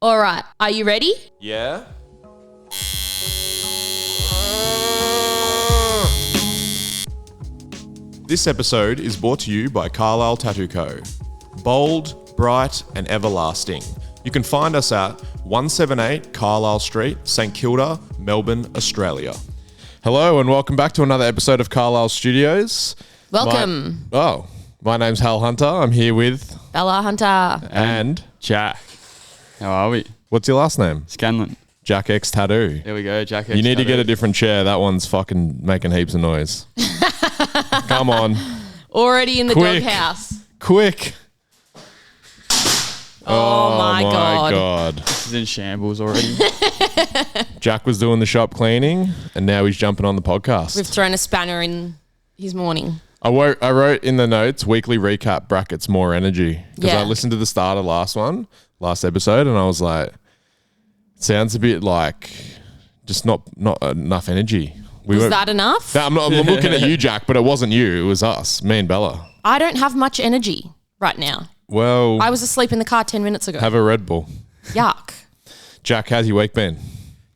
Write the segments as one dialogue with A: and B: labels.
A: All right, are you ready?
B: Yeah. This episode is brought to you by Carlisle Tattoo Co. Bold, bright and everlasting. You can find us at 178 Carlisle Street, St Kilda, Melbourne, Australia. Hello and welcome back to another episode of Carlisle Studios.
A: Welcome.
B: My name's Hal Hunter. I'm here with...
A: Bella Hunter.
B: And...
C: Jack. How are we?
B: What's your last name?
C: Scanlan.
B: Jack X Tattoo.
C: There we go, Jack X
B: You need
C: Tattoo.
B: to get a different chair. That one's fucking making heaps of noise. Come on.
A: Already in the
B: Quick.
A: doghouse.
B: Quick.
A: Oh my God.
C: This is in shambles already.
B: Jack was doing the shop cleaning and now he's jumping on the podcast.
A: We've thrown a spanner in his morning.
B: I wrote in the notes, weekly recap brackets, more energy. Because I listened to the start of last episode, and I was like, it sounds a bit like just not enough energy.
A: Was that enough?
B: I'm looking at you, Jack, but it wasn't you. It was us, me and Bella.
A: I don't have much energy right now.
B: Well,
A: I was asleep in the car 10 minutes ago.
B: have a Red Bull.
A: Yuck.
B: Jack, how's your week been?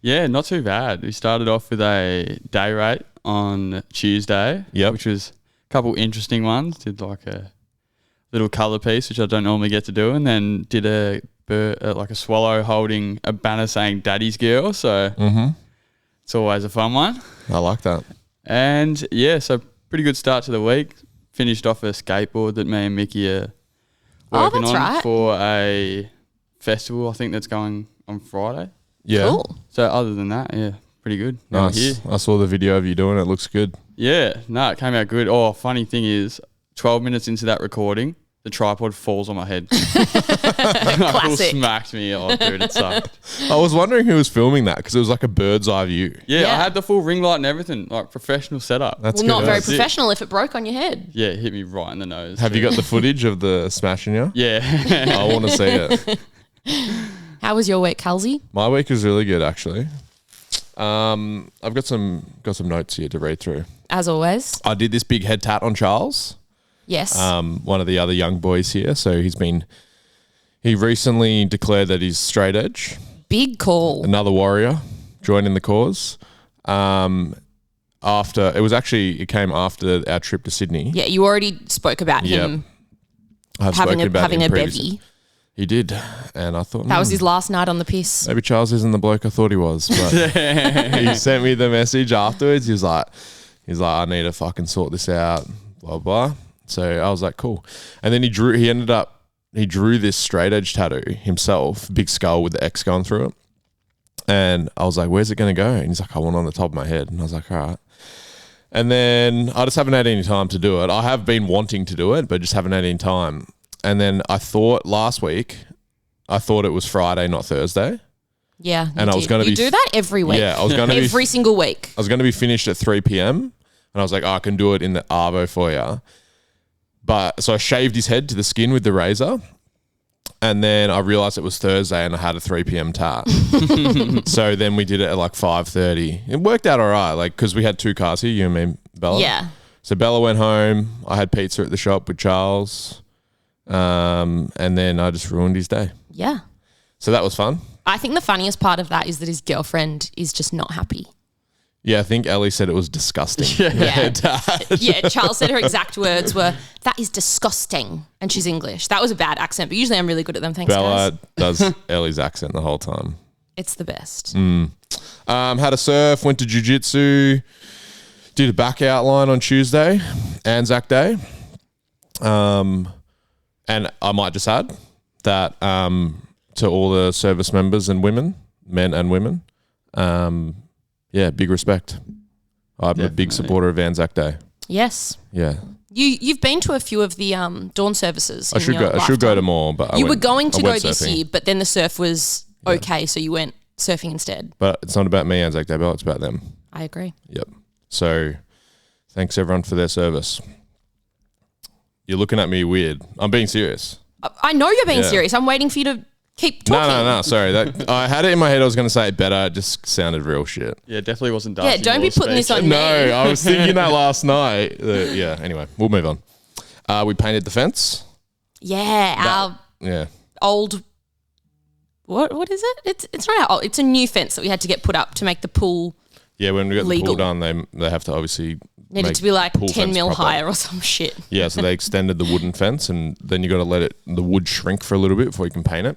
C: Yeah, not too bad. We started off with a day rate on Tuesday, which was a couple interesting ones. Did like a little colour piece, which I don't normally get to do, and then did a swallow holding a banner saying "Daddy's Girl." So it's always a fun one.
B: I like that.
C: And yeah, so pretty good start to the week. Finished off a skateboard that me and Mickey are working on for a festival. I think that's going on Friday.
B: Yeah.
A: Cool.
C: So other than that, yeah, pretty good.
B: Nice.
C: Now we're here.
B: I saw the video of you doing it. It looks good.
C: Yeah, no, it came out good. Oh, funny thing is, 12 minutes into that recording, the tripod falls on my head.
A: Classic.
C: Smacked me. Oh, dude, it sucked.
B: I was wondering who was filming that because it was like a bird's eye view.
C: Yeah,
A: Yeah.
C: I had the full ring light and everything, like professional setup.
B: That's
A: Well,
B: good.
A: not very
C: That's it.
A: professional if it broke on your head.
C: Yeah, it hit me right in the nose.
B: Have you got the footage of the smashing you?
C: Yeah.
B: I want to see it.
A: How was your week, Halsey?
B: My week was really good, actually. I've got some notes here to read through.
A: As always.
B: I did this big head tat on Charles,
A: Yes.
B: one of the other young boys here. So he recently declared that he's straight edge.
A: Big call.
B: Another warrior joining the cause. It came after our trip to Sydney.
A: Yeah, you already spoke about him
B: I've
A: having
B: spoken about
A: a
B: him previously.
A: bevy.
B: He did, and I thought
A: That was his last night on the piss.
B: maybe Charles isn't the bloke I thought he was. But he sent me the message afterwards. He was like, I need to fucking sort this out, blah, blah. So I was like, cool. And then he drew this straight edge tattoo himself, big skull with the X going through it. And I was like, where's it going to go? And he's like, I want it on the top of my head. And I was like, all right. And then I just haven't had any time to do it. I have been wanting to do it, but just haven't had any time. And then I thought last week, it was Friday, not Thursday.
A: Yeah.
B: And I was going to
A: You do that every week.
B: Yeah, I was going to
A: every single week.
B: I was going to be finished at 3 p.m. And I was like, I can do it in the Arvo foyer. So I shaved his head to the skin with the razor. And then I realized it was Thursday and I had a 3 p.m. tat. So then we did it at like 5:30. It worked out all right, because we had two cars here, you and me, Bella.
A: Yeah.
B: So Bella went home. I had pizza at the shop with Charles. And then I just ruined his day.
A: Yeah.
B: So that was fun.
A: I think the funniest part of that is that his girlfriend is just not happy.
B: Yeah, I think Ellie said it was disgusting.
A: Yeah. Yeah, Charles said her exact words were, "That is disgusting." And she's English. That was a bad accent, but usually I'm really good at them. Thanks,
B: Bella
A: guys.
B: does Ellie's accent the whole time.
A: It's the best.
B: Had a surf, went to jiu-jitsu, did a back outline on Tuesday, Anzac Day. And I might just add that to all the service members and women, men and women, big respect. I'm a big supporter of Anzac Day.
A: Yes.
B: Yeah.
A: You've been to a few of the dawn services.
B: I should go to more, but
A: you were going to
B: I
A: go
B: went
A: this
B: surfing.
A: year, but then the surf was okay, so you went surfing instead.
B: But it's not about me, Anzac Day, Bella, it's about them.
A: I agree.
B: Yep. So thanks everyone for their service. You're looking at me weird. I'm being serious.
A: I know you're being serious. I'm waiting for you to keep talking.
B: No. Sorry. I had it in my head. I was going to say it better. It just sounded real shit.
C: Yeah, definitely wasn't
A: Yeah, don't be putting this on me.
B: No, I was thinking that last night. Anyway, we'll move on. We painted the fence.
A: Yeah, our
B: Yeah.
A: old what is it? It's not our, it's a new fence that we had to get put up to make the pool.
B: Yeah, when we got
A: legal.
B: the pool done, they have to obviously
A: needed to be like 10 mil higher or some shit.
B: Yeah, so they extended the wooden fence, and then you got to let the wood shrink for a little bit before you can paint it.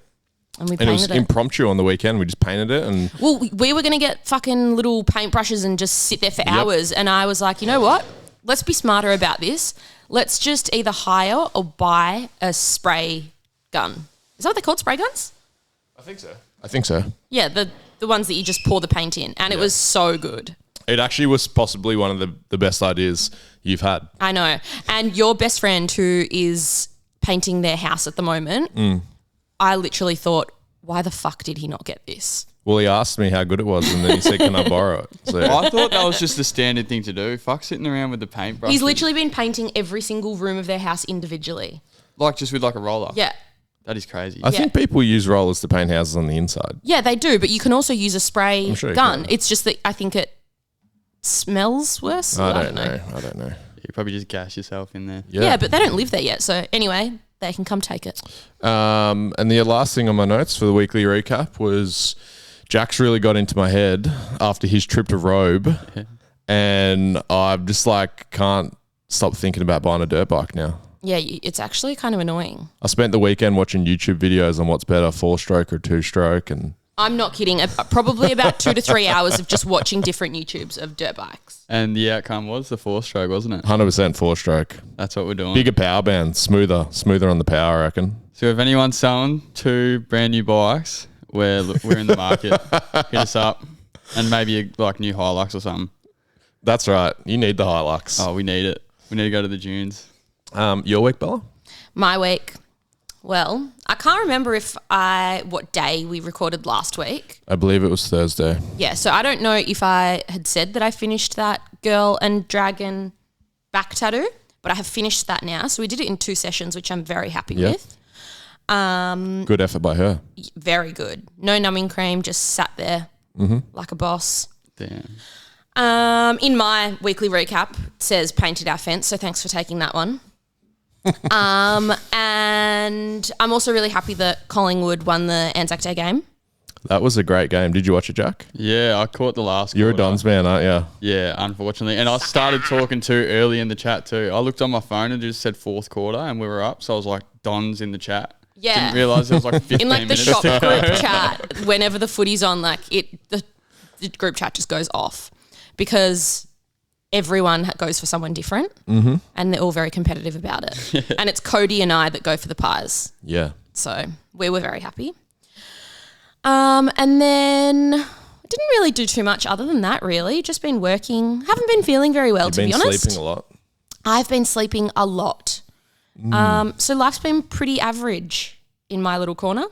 A: And
B: it was impromptu on the weekend. We just painted it, and
A: we were going to get fucking little paintbrushes and just sit there for hours. And I was like, you know what? Let's be smarter about this. Let's just either hire or buy a spray gun. Is that what they're called? Spray guns?
B: I think so.
A: Yeah, the ones that you just pour the paint in, and it was so good.
B: It actually was possibly one of the best ideas you've had.
A: I know. And your best friend who is painting their house at the moment, I literally thought, why the fuck did he not get this?
B: Well, he asked me how good it was, and then he said, can I borrow it? So
C: I thought that was just the standard thing to do. Fuck sitting around with the paintbrush.
A: He's literally been painting every single room of their house individually.
C: Like just with like a roller?
A: Yeah.
C: That is crazy.
B: I think people use rollers to paint houses on the inside.
A: Yeah, they do, but you can also use a spray gun. It's just that I think it smells worse.
B: I don't know.
C: You probably just gas yourself in there.
A: Yeah, but they don't live there yet. So anyway, they can come take it.
B: And the last thing on my notes for the weekly recap was Jack's really got into my head after his trip to Robe. And I'm just like, can't stop thinking about buying a dirt bike now.
A: Yeah, it's actually kind of annoying.
B: I spent the weekend watching YouTube videos on what's better, 4-stroke or 2-stroke. And
A: I'm not kidding. Probably about 2 to 3 hours of just watching different YouTubes of dirt bikes.
C: And the outcome was the 4-stroke, wasn't it?
B: 100% 4-stroke.
C: That's what we're doing.
B: Bigger power band, smoother on the power, I reckon.
C: So if anyone's selling 2 brand new bikes, we're in the market. Hit us up. And maybe like new Hilux or something.
B: That's right. You need the Hilux.
C: Oh, we need it. We need to go to the dunes.
B: Your week, Bella?
A: My week. Well, I can't remember what day we recorded last week.
B: I believe it was Thursday.
A: Yeah, so I don't know if I had said that I finished that girl and dragon back tattoo, but I have finished that now. So we did it in 2 sessions, which I'm very happy with.
B: Good effort by her.
A: Very good. No numbing cream, just sat there like a boss.
C: Damn.
A: In my weekly recap, it says painted our fence, so thanks for taking that one. And I'm also really happy that Collingwood won the Anzac Day game.
B: That was a great game. Did you watch it, Jack?
C: Yeah, I caught the last
B: You're
C: quarter.
B: a Dons man, aren't you?
C: Yeah, unfortunately. And I started talking too early in the chat too. I looked on my phone and it just said 4th quarter and we were up. So I was like, Dons in the chat.
A: Yeah.
C: Didn't realise it was like 15
A: in like the
C: minutes.
A: shop group chat, whenever the footy's on, like the group chat just goes off because everyone goes for someone different and they're all very competitive about it. And it's Cody and I that go for the pies.
B: Yeah.
A: So we were very happy. And then I didn't really do too much other than that, really. Just been working. Haven't been feeling very well, to be honest.
B: You've been sleeping a lot.
A: I've been sleeping a lot. So life's been pretty average in my little corner.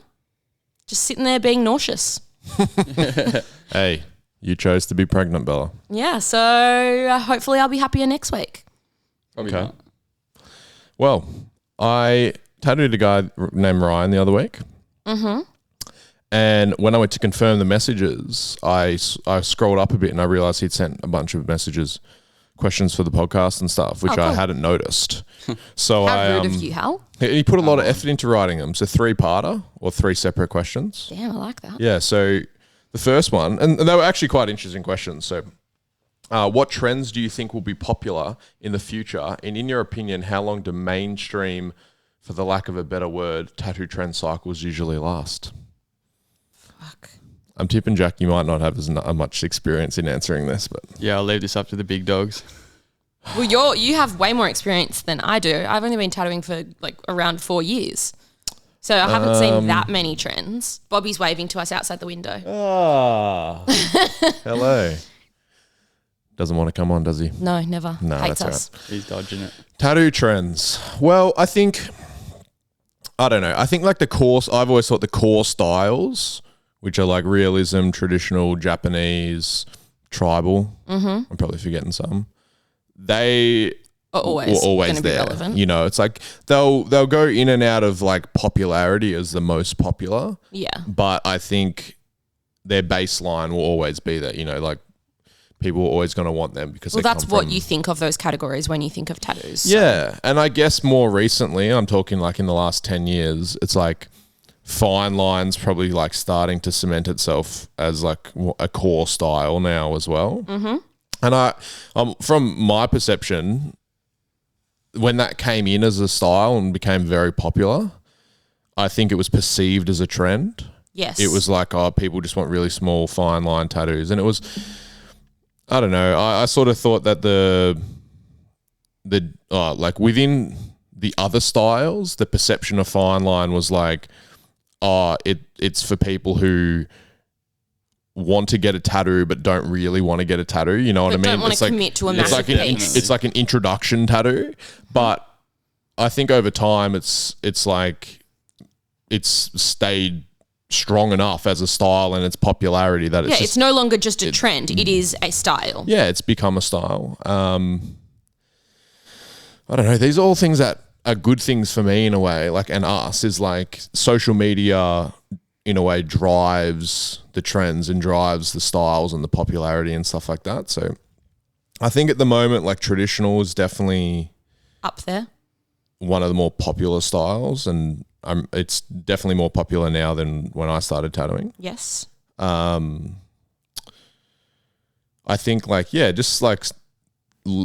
A: Just sitting there being nauseous.
B: Hey, you chose to be pregnant, Bella.
A: Yeah, so hopefully I'll be happier next week.
C: Probably not.
B: Well, I tattooed a guy named Ryan the other week. And when I went to confirm the messages, I scrolled up a bit and I realized he'd sent a bunch of messages, questions for the podcast and stuff, which I hadn't noticed. So
A: How rude of you, Hal.
B: He put a lot of effort into writing them. So 3-parter or 3 separate questions.
A: Damn, I like that.
B: Yeah, so the first one, and they were actually quite interesting questions. So what trends do you think will be popular in the future? And in your opinion, how long do mainstream, for the lack of a better word, tattoo trend cycles usually last?
A: Fuck.
B: I'm tipping, Jack, you might not have as much experience in answering this, but
C: Yeah, I'll leave this up to the big dogs.
A: Well, you have way more experience than I do. I've only been tattooing for like around 4 years. So I haven't seen that many trends. Bobby's waving to us outside the window.
B: Hello. Doesn't want to come on, does he?
A: No, never.
B: No,
A: Hates
B: that's
A: us.
C: He's dodging it.
B: Tattoo trends. Well, I don't know. I think like I've always thought the core styles, which are like realism, traditional, Japanese, tribal. I'm probably forgetting some. They
A: Are always
B: were always
A: gonna be
B: there.
A: relevant.
B: You know, it's like they'll go in and out of like popularity as the most popular.
A: Yeah.
B: But I think their baseline will always be that, you know, like people are always going to want them because
A: Well, that's what you think of those categories when you think of tattoos. So.
B: Yeah. And I guess more recently, I'm talking like in the last 10 years, it's like fine line's probably like starting to cement itself as like a core style now as well. Mm-hmm. And from my perception, when that came in as a style and became very popular, I think it was perceived as a trend.
A: Yes.
B: It was like, oh, people just want really small fine line tattoos. And it was, I don't know, I sort of thought that like within the other styles, the perception of fine line was like, oh, it's for people who want to get a tattoo but don't really want to get a tattoo. You know what I mean?
A: Don't want to commit to a massive piece.
B: It's like an introduction tattoo, but I think over time it's like it's stayed strong enough as a style and its popularity that
A: it's no longer just a trend. It is a style.
B: Yeah, it's become a style. I don't know. These are all things that are good things for me in a way, like, and us is like social media in a way drives the trends and drives the styles and the popularity and stuff like that. So I think at the moment, like traditional is definitely
A: up there,
B: one of the more popular styles, and it's definitely more popular now than when I started tattooing.
A: Yes.
B: I think like, yeah, just like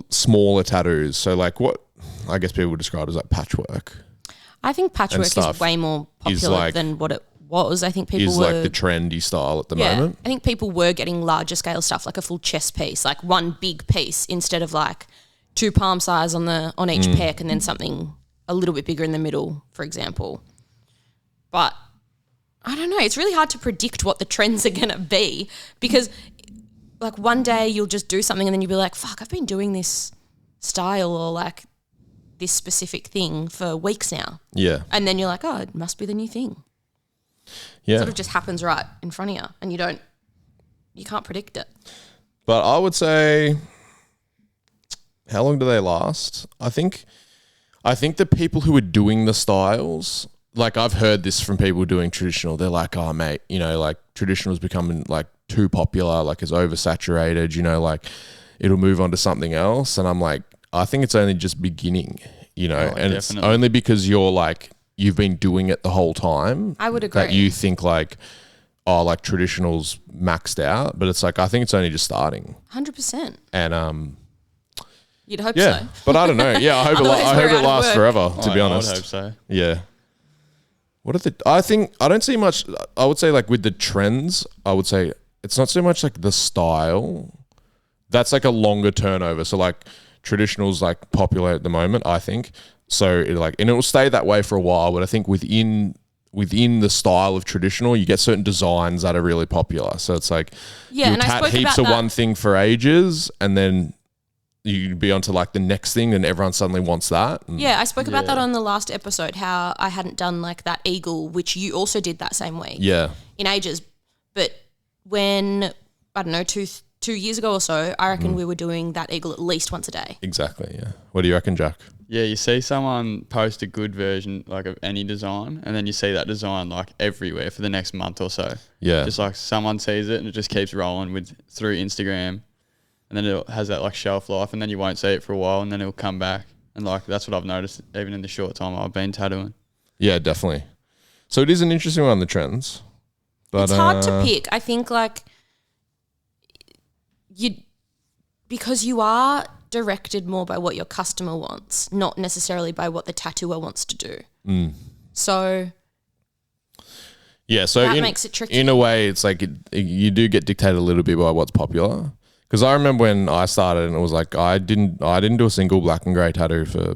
B: smaller tattoos. So like what I guess people would describe as like patchwork.
A: I think patchwork is way more popular than what it was. I think people were
B: like the trendy style at the moment.
A: I think people were getting larger scale stuff, like a full chest piece, like one big piece instead of like 2 palm size on each pec and then something a little bit bigger in the middle, for example. But I don't know. It's really hard to predict what the trends are going to be because like one day you'll just do something and then you'll be like, fuck, I've been doing this style or like this specific thing for weeks now.
B: Yeah.
A: And then you're like, oh, it must be the new thing.
B: Yeah.
A: It sort of just happens right in front of you and you can't predict it.
B: But I would say, how long do they last? I think the people who are doing the styles, like I've heard this from people doing traditional, they're like, oh mate, you know, like traditional is becoming like too popular, like it's oversaturated, you know, like it'll move on to something else. And I'm like, I think it's only just beginning, you know, and definitely. It's only because you've been doing it the whole time.
A: I would agree.
B: That you think like, oh, like traditional's maxed out, but it's like, I think it's only just starting.
A: 100%.
B: And,
A: you'd hope so.
B: But I don't know. Yeah, I hope it lasts forever, to be honest.
C: I would hope so.
B: Yeah. I don't see much, I would say like with the trends, I would say it's not so much like the style. That's like a longer turnover. So like traditional's like popular at the moment, I think. So it like, and it will stay that way for a while, but I think within the style of traditional, you get certain designs that are really popular. So it's like, you'll tat heaps of one thing for ages and then you'd be onto like the next thing and everyone suddenly wants that.
A: Yeah, I spoke about that on the last episode, how I hadn't done like that eagle, which you also did that same week.
B: Yeah.
A: In ages. But when, I don't know, two years ago or so, I reckon we were doing that eagle at least once a day.
B: Exactly, yeah. What do you reckon, Jack?
C: Yeah, you see someone post a good version like of any design and then you see that design like everywhere for the next month or so.
B: Yeah.
C: Just like someone sees it and it just keeps rolling through Instagram and then it has that like shelf life and then you won't see it for a while and then it'll come back. And like that's what I've noticed even in the short time I've been tattooing.
B: Yeah, definitely. So it is an interesting one, the trends. But
A: it's hard to pick. I think like because you are directed more by what your customer wants, not necessarily by what the tattooer wants to do. So
B: yeah, so
A: that makes it tricky.
B: In a way, it's like you do get dictated a little bit by what's popular. Because I remember when I started, and it was like I didn't do a single black and grey tattoo for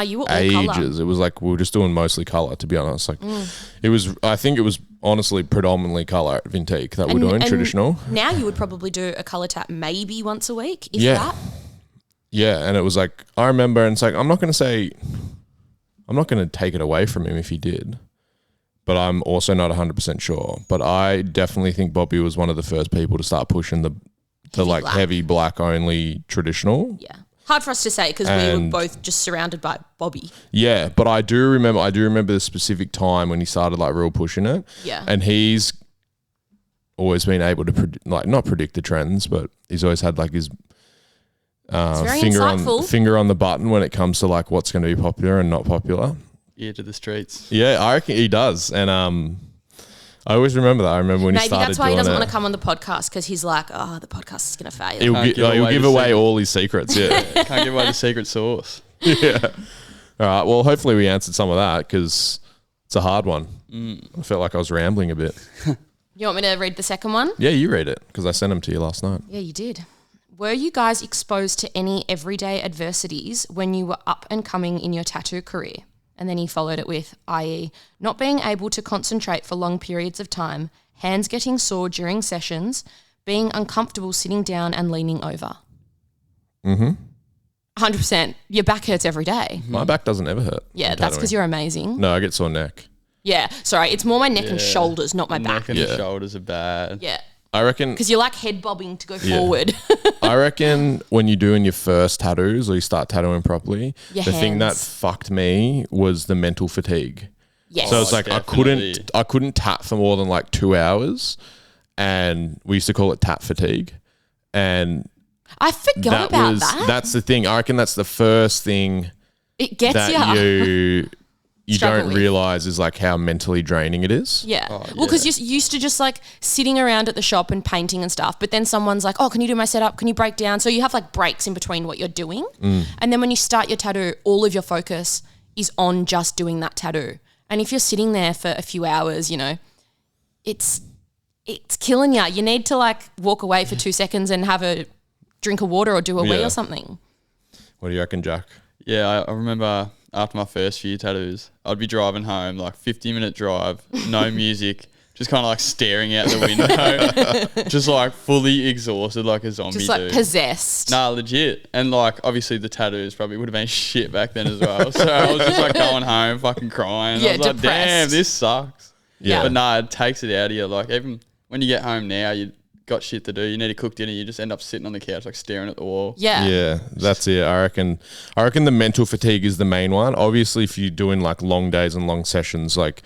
A: you were all
B: ages.
A: colour.
B: It was like we were just doing mostly colour, to be honest. Like it was. I think it was honestly predominantly colour at Vintique that we're doing traditional. Now
A: you would probably do a colour tat maybe once a week, if that.
B: Yeah, and it was like I remember, and it's like I'm not going to take it away from him if he did, but I'm also not 100% sure. But I definitely think Bobby was one of the first people to start pushing the like heavy black only traditional.
A: Yeah. Hard for us to say because we were both just surrounded by Bobby.
B: Yeah, but I do remember the specific time when he started like real pushing it.
A: Yeah.
B: And he's always been able to not predict the trends, but he's always had like his finger on the button when it comes to like what's going to be popular and not popular.
C: ear to the streets.
B: Yeah, I reckon he does. And I always remember that. I remember when he started doing it.
A: Maybe that's why he doesn't want to come on the podcast, because he's like, oh, the podcast is going to fail.
B: He'll give away all his secrets. Yeah.
C: Can't give away the secret sauce.
B: Yeah. All right. Well, hopefully we answered some of that, because it's a hard one. I felt like I was rambling a bit.
A: You want me to read the second one?
B: Yeah, you read it, because I sent them to you last night.
A: Yeah, you did. Were you guys exposed to any everyday adversities when you were up and coming in your tattoo career? And then he followed it with, i.e., not being able to concentrate for long periods of time, hands getting sore during sessions, being uncomfortable sitting down and leaning over. 100%. Your back hurts every day.
B: My back doesn't ever hurt.
A: Yeah, that's because you're amazing.
B: No, I get sore neck.
A: Yeah, sorry, it's more my neck and shoulders, not my back.
C: Neck and the shoulders are bad.
A: Yeah.
B: I reckon...
A: Because you're like head bobbing to go forward.
B: I reckon when you're doing your first tattoos or you start tattooing properly, the thing that fucked me was the mental fatigue.
A: Yes.
B: So it's like
C: definitely.
B: I couldn't tat for more than like 2 hours, and we used to call it tat fatigue. And
A: I forgot about that.
B: That's the thing. I reckon that's the first thing
A: it gets
B: that you don't
A: with.
B: realize is like how mentally draining it is.
A: Yeah. Well, because you're used to just like sitting around at the shop and painting and stuff, but then someone's like, oh, can you do my setup? Can you break down? So you have like breaks in between what you're doing. And then when you start your tattoo, all of your focus is on just doing that tattoo. And if you're sitting there for a few hours, you know, it's killing you. You need to like walk away for 2 seconds and have a drink of water or do a wee or something.
B: What do you reckon, Jack?
C: Yeah, I remember after my first few tattoos, I'd be driving home, like 50-minute drive, no music, just kind of like staring out the window, just like fully exhausted like a zombie
A: Just like
C: dude.
A: possessed.
C: Nah, legit. And like obviously the tattoos probably would have been shit back then as well. So I was just like going home fucking crying.
A: Yeah,
C: I was like,
A: depressed.
C: damn, this sucks.
B: Yeah.
C: But nah, it takes it out of you. Like even when you get home now, you got shit to do. You need to cook dinner. You just end up sitting on the couch like staring at the wall.
A: Yeah.
B: Yeah, that's it. I reckon the mental fatigue is the main one. Obviously, if you're doing like long days and long sessions, like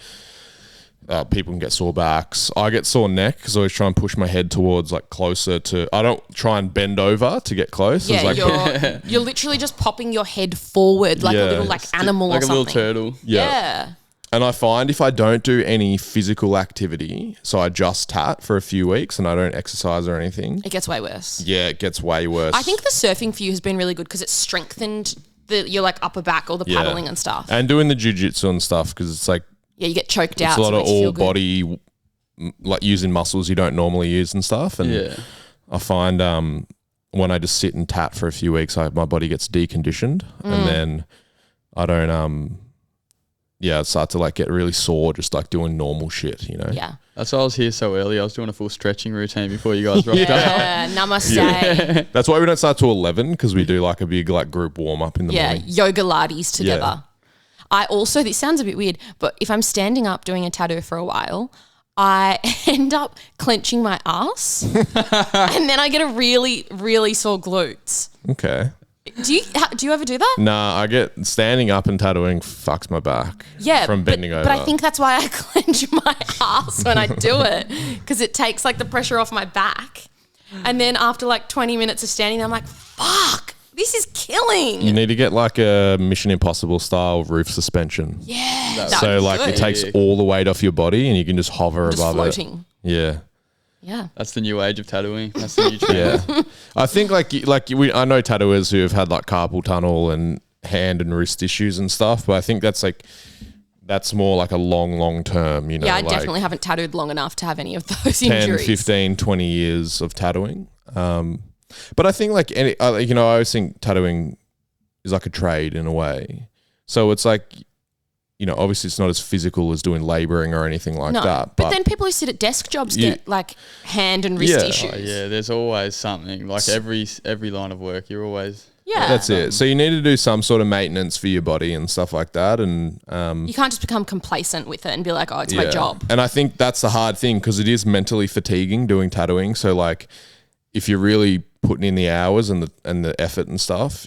B: people can get sore backs. I get sore neck because I always try and push my head towards like closer to. I don't try and bend over to get close.
A: Yeah,
B: It's like,
A: you're literally just popping your head forward like a little like animal
C: like
A: or
C: a
A: something.
C: little turtle.
A: Yeah.
B: And I find if I don't do any physical activity, so I just tat for a few weeks and I don't exercise or anything.
A: It gets way worse.
B: Yeah, it gets way worse.
A: I think the surfing for you has been really good because it's strengthened your like upper back, all the paddling and stuff.
B: And doing the jiu-jitsu and stuff because it's like
A: Yeah, you get choked out.
B: it's a lot
A: so it
B: of
A: makes you
B: all
A: feel good.
B: body, like using muscles you don't normally use and stuff. And I find when I just sit and tat for a few weeks, my body gets deconditioned and then I don't I start to like get really sore just like doing normal shit, you know?
A: Yeah.
C: That's why I was here so early. I was doing a full stretching routine before you guys rocked up.
A: Yeah, namaste.
B: That's why we don't start till 11 because we do like a big like group warm up in the morning.
A: Yoga Lattes together. I also, this sounds a bit weird, but if I'm standing up doing a tattoo for a while, I end up clenching my ass and then I get a really, really sore glutes.
B: Okay.
A: Do you ever do that?
B: Nah, I get standing up and tattooing fucks my back.
A: Yeah,
B: from bending over.
A: But I think that's why I clench my ass when I do it because it takes like the pressure off my back. And then after like 20 minutes of standing, I'm like, fuck, this is killing.
B: You need to get like a Mission Impossible style roof suspension.
A: Yeah. that
B: So
A: would be
B: like
A: good.
B: it takes all the weight off your body and you can just hover
A: Just
B: above
A: floating.
B: it. Yeah.
A: Yeah.
C: That's the new age of tattooing. That's the new trend.
B: Yeah. I think I know tattooers who have had like carpal tunnel and hand and wrist issues and stuff, but I think that's more like a long term, you know.
A: Yeah, I
B: like
A: definitely haven't tattooed long enough to have any of those
B: 10,
A: injuries.
B: 15, 20 years of tattooing. But I think like I always think tattooing is like a trade in a way. So it's like, you know, obviously it's not as physical as doing labouring or anything like that.
A: But then people who sit at desk jobs get like hand and wrist issues.
C: Oh, yeah, there's always something. Like every line of work, you're always...
A: Yeah.
B: That's it. So you need to do some sort of maintenance for your body and stuff like that. And
A: you can't just become complacent with it and be like, oh, it's my job.
B: And I think that's the hard thing because it is mentally fatiguing doing tattooing. So like if you're really putting in the hours and the effort and stuff,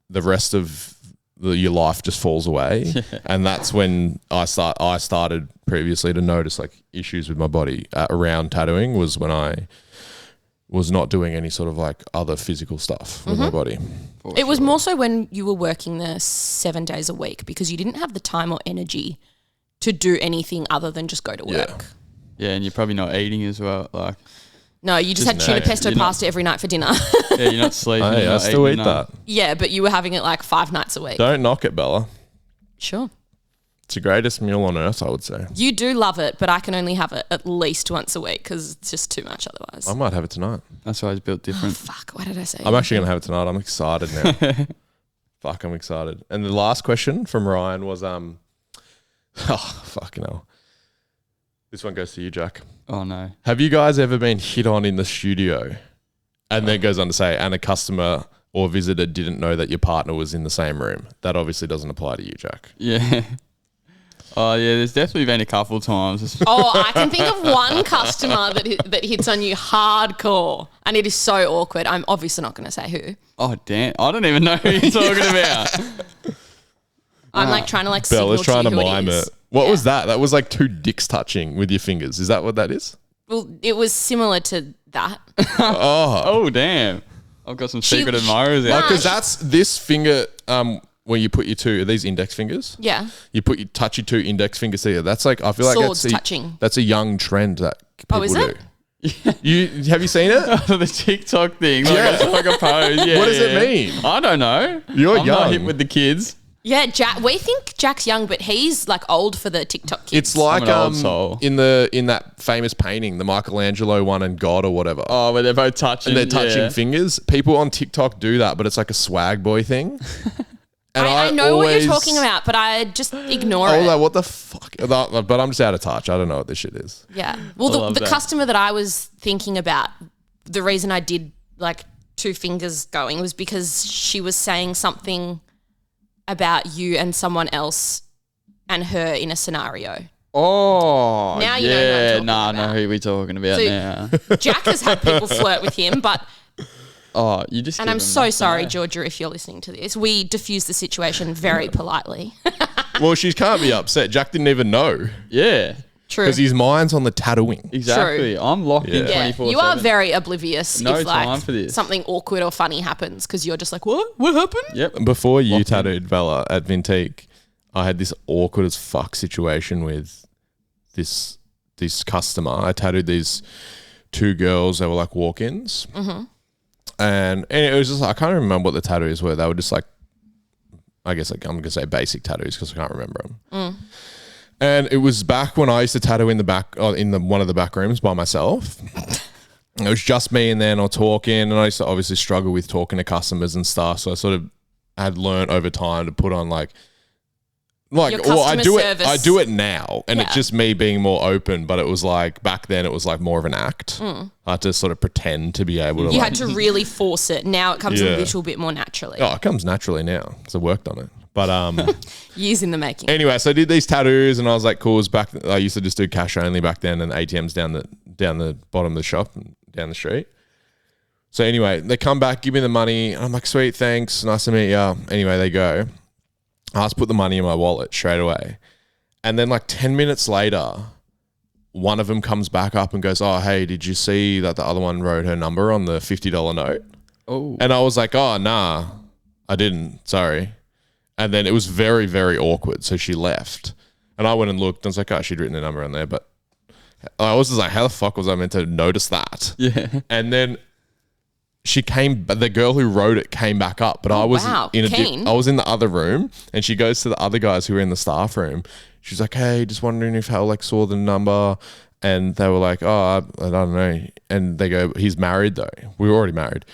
B: the rest of your life just falls away. And that's when I started previously to notice like issues with my body around tattooing was when I was not doing any sort of like other physical stuff with my body.
A: It was more so when you were working there 7 days a week because you didn't have the time or energy to do anything other than just go to work.
C: Yeah, and you're probably not eating as well. Like,
A: no, you just had tuna pesto pasta every night for dinner.
C: yeah, you're not sleeping.
B: Hey, I still eat that.
A: Yeah, but you were having it like 5 nights a week.
B: Don't knock it, Bella.
A: Sure.
B: It's the greatest meal on earth, I would say.
A: You do love it, but I can only have it at least once a week because it's just too much otherwise.
B: I might have it tonight.
C: That's why it's built different.
A: Oh, fuck, what did I say?
B: I'm actually going to have it tonight. I'm excited now. Fuck, I'm excited. And the last question from Ryan was, oh, fucking hell. This one goes to you, Jack.
C: Oh, no.
B: Have you guys ever been hit on in the studio? And then goes on to say, and a customer or visitor didn't know that your partner was in the same room. That obviously doesn't apply to you, Jack.
C: Yeah. Oh, yeah, there's definitely been a couple times.
A: Oh, I can think of one customer that hits on you hardcore, and it is so awkward. I'm obviously not going to say who.
C: Oh, damn. I don't even know who you're talking about.
A: I'm like trying to like signal
B: Bella's trying to
A: who
B: mime
A: it is.
B: it. What was that? That was like 2 dicks touching with your fingers. Is that what that is?
A: Well, it was similar to that.
C: Oh, damn. I've got some secret admirers out.
B: Because that's this finger where you put your 2, are these index fingers?
A: Yeah.
B: You touch your 2 index fingers here. That's like, I feel like
A: Swords touching.
B: That's a young trend that people
A: is
B: do.
A: it?
B: Have you seen it?
C: The TikTok thing. Like,
B: Yeah.
C: it's like a pose. Yeah,
B: What does it mean?
C: I don't know. I'm not
B: young.
C: hip with the kids.
A: Yeah, Jack. We think Jack's young, but he's like old for the TikTok kids.
B: It's like
C: an old soul.
B: in that famous painting, the Michelangelo one and God or whatever.
C: Oh, where they're both touching.
B: And they're touching fingers. People on TikTok do that, but it's like a swag boy thing. And
A: I know what you're talking about, but I just ignore it.
B: Like, what the fuck? But I'm just out of touch. I don't know what this shit is.
A: Yeah. Well, the customer that I was thinking about, the reason I did like 2 fingers going was because she was saying something about you and someone else and her in a scenario.
C: Oh,
A: Now you know who I'm talking
C: I
A: about.
C: know who we're talking about
A: So-
C: now.
A: Jack has had people flirt with him, but
C: Oh, you just.
A: and
C: give
A: I'm
C: him
A: so
C: nothing,
A: sorry,
C: eh?
A: Georgia, if you're listening to this. We diffused the situation very politely.
B: Well, she can't be upset. Jack didn't even know
C: Yeah,
A: True.
B: because his mind's on the tattooing.
C: exactly. I'm locked in
A: Yeah,
C: 24/7.
A: you are very oblivious
C: No
A: if like
C: time for this.
A: something awkward or funny happens because you're just like, what happened?
C: Yep.
B: Before you
C: Locked in.
B: tattooed Bella at Vintique, I had this awkward as fuck situation with this customer. I tattooed these 2 girls. They were like walk-ins. Mm-hmm. And it was just, I can't remember what the tattoos were. They were just like, I guess like I'm going to say basic tattoos because I can't remember them. And it was back when I used to tattoo in the back, one of the back rooms by myself. It was just me and then I was talking, and I used to obviously struggle with talking to customers and stuff. So I sort of had learned over time to put on like
A: Your
B: well, I
A: customer
B: do
A: service.
B: it. I do it now, and
A: Yeah.
B: it's just me being more open. But it was like back then, it was like more of an act. I had to sort of pretend to be able to.
A: You
B: like,
A: had to really force it. Now it comes
B: Yeah.
A: a little bit more naturally.
B: Oh, it comes naturally now. So I worked on it. But
A: Years in the making.
B: anyway, so I did these tattoos, and I was like, cool. It was back. I used to just do cash only back then, and ATMs down the bottom of the shop, and down the street. So anyway, they come back, give me the money, and I'm like, sweet, thanks, nice to meet you. Anyway, they go. I just put the money in my wallet straight away. And then like 10 minutes later, one of them comes back up and goes, oh, hey, did you see that the other one wrote her number on the $50 note?
C: Oh.
B: And I was like, oh, nah, I didn't. Sorry. And then it was very, very awkward. So she left. And I went and looked and was like, oh, she'd written the number on there. But I was just like, how the fuck was I meant to notice that?
C: Yeah.
B: And then but the girl who wrote it came back up, but I was
A: keen.
B: I was in the other room, and she goes to the other guys who were in the staff room. She's like, hey, just wondering if Hal like saw the number, and they were like, oh, I don't know. And they go, he's married though. We were already married.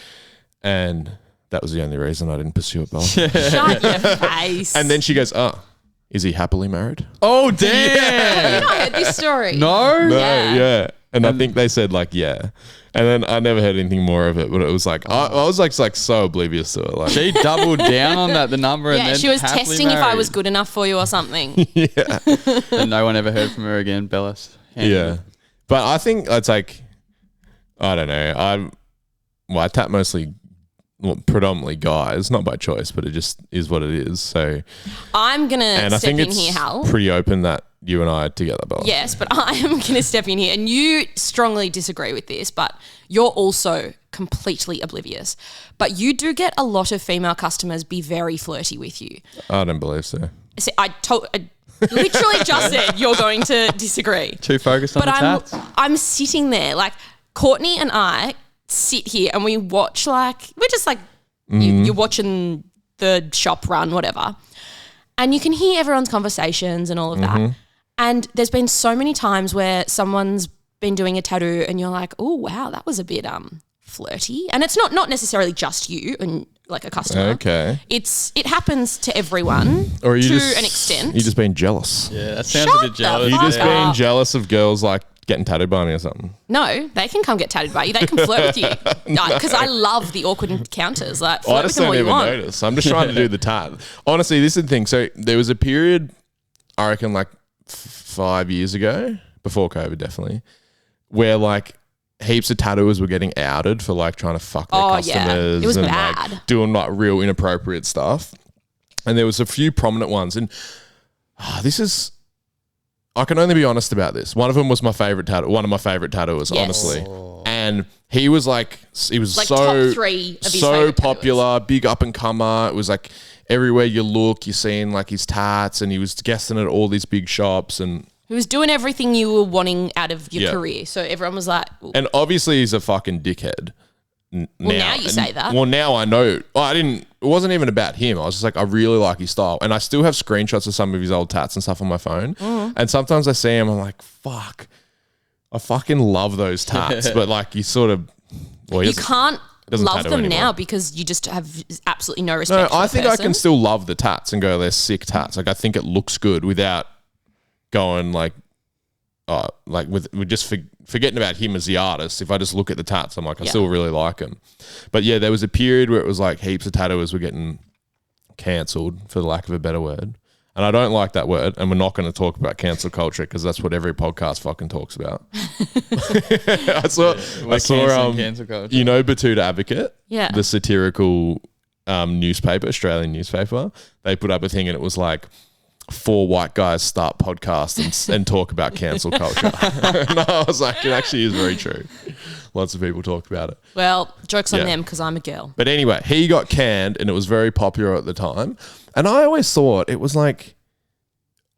B: And that was the only reason I didn't pursue it, Bella.
A: Shut your face.
B: And then she goes, oh, is he happily married?
C: Oh, damn.
A: Have you not heard this story?
C: No.
B: No,
A: Yeah.
B: yeah. And I think they said like, yeah. And then I never heard anything more of it, but it was like, I was like so oblivious to it. Like,
C: She doubled down on that, the number, and
A: Yeah,
C: then
A: she was
C: happily
A: testing if I
C: married.
A: was good enough for you or something.
B: yeah.
C: And no one ever heard from her again, Bellis.
B: Yeah. But I think it's like, I don't know. I tap predominantly guys, not by choice, but it just is what it is. So,
A: I'm going
B: and
A: to
B: I
A: step
B: think
A: in
B: it's
A: here, Hal.
B: pretty open that you and I together, Bella.
A: Yes, but I am going to step in here, and you strongly disagree with this, but you're also completely oblivious. But you do get a lot of female customers be very flirty with you.
B: I don't believe so.
A: See, I literally just said you're going to disagree.
C: Too focused on the tats.
A: I'm sitting there, like Courtney and I sit here and we watch, like, we're just like, you're watching the shop run, whatever. And you can hear everyone's conversations and all of that. And there's been so many times where someone's been doing a tattoo and you're like, oh, wow, that was a bit flirty. And it's not necessarily just you and like a customer.
B: Okay.
A: It happens to everyone
B: or
A: to an extent.
B: You're just being jealous.
C: Yeah, that sounds a bit jealous.
B: You're just being jealous of girls like getting tattooed by me or something.
A: No, they can come get tattooed by you. They can flirt with you. Because I love the awkward encounters. Like, flirt
B: I just
A: with them
B: don't
A: all
B: even
A: you want.
B: notice. I'm just trying to do the tat. Honestly, this is the thing. So there was a period, I reckon like 5 years ago, before COVID definitely, where like heaps of tattooers were getting outed for like trying to fuck their customers.
A: It was
B: and
A: bad.
B: Like doing like real inappropriate stuff. And there was a few prominent ones. And I can only be honest about this. One of them was one of my favorite tattooers, honestly. Oh. And he was like
A: top 3 of his
B: so
A: tattooers.
B: popular, big up and comer. It was like everywhere you look, you're seeing like his tats, and he was guesting at all these big shops, and
A: he was doing everything you were wanting out of your career. So everyone was like... Ooh.
B: And obviously he's a fucking dickhead.
A: Now you say that.
B: Well, now I know. It wasn't even about him. I was just like, I really like his style. And I still have screenshots of some of his old tats and stuff on my phone. And sometimes I see him, I'm like, fuck. I fucking love those tats. But like you sort of... Well,
A: you can't love them
B: anymore.
A: now because you just have absolutely no respect for
B: I
A: the
B: think
A: person.
B: I can still love the tats and go, they're sick tats. Like I think it looks good without going like with just forgetting about him as the artist. If I just look at the tats, I'm like, I still really like him. But yeah, there was a period where it was like heaps of tattooers were getting cancelled, for the lack of a better word. And I don't like that word, and we're not going to talk about cancel culture because that's what every podcast fucking talks about. I saw
C: cancel culture.
B: You know Batuta Advocate?
A: Yeah.
B: The satirical newspaper, Australian newspaper. They put up a thing and it was like, 4 white guys start podcasts and talk about cancel culture. And I was like, it actually is very true. Lots of people talk about it.
A: Well, joke's on them because I'm a girl.
B: But anyway, he got canned and it was very popular at the time. And I always thought it was like,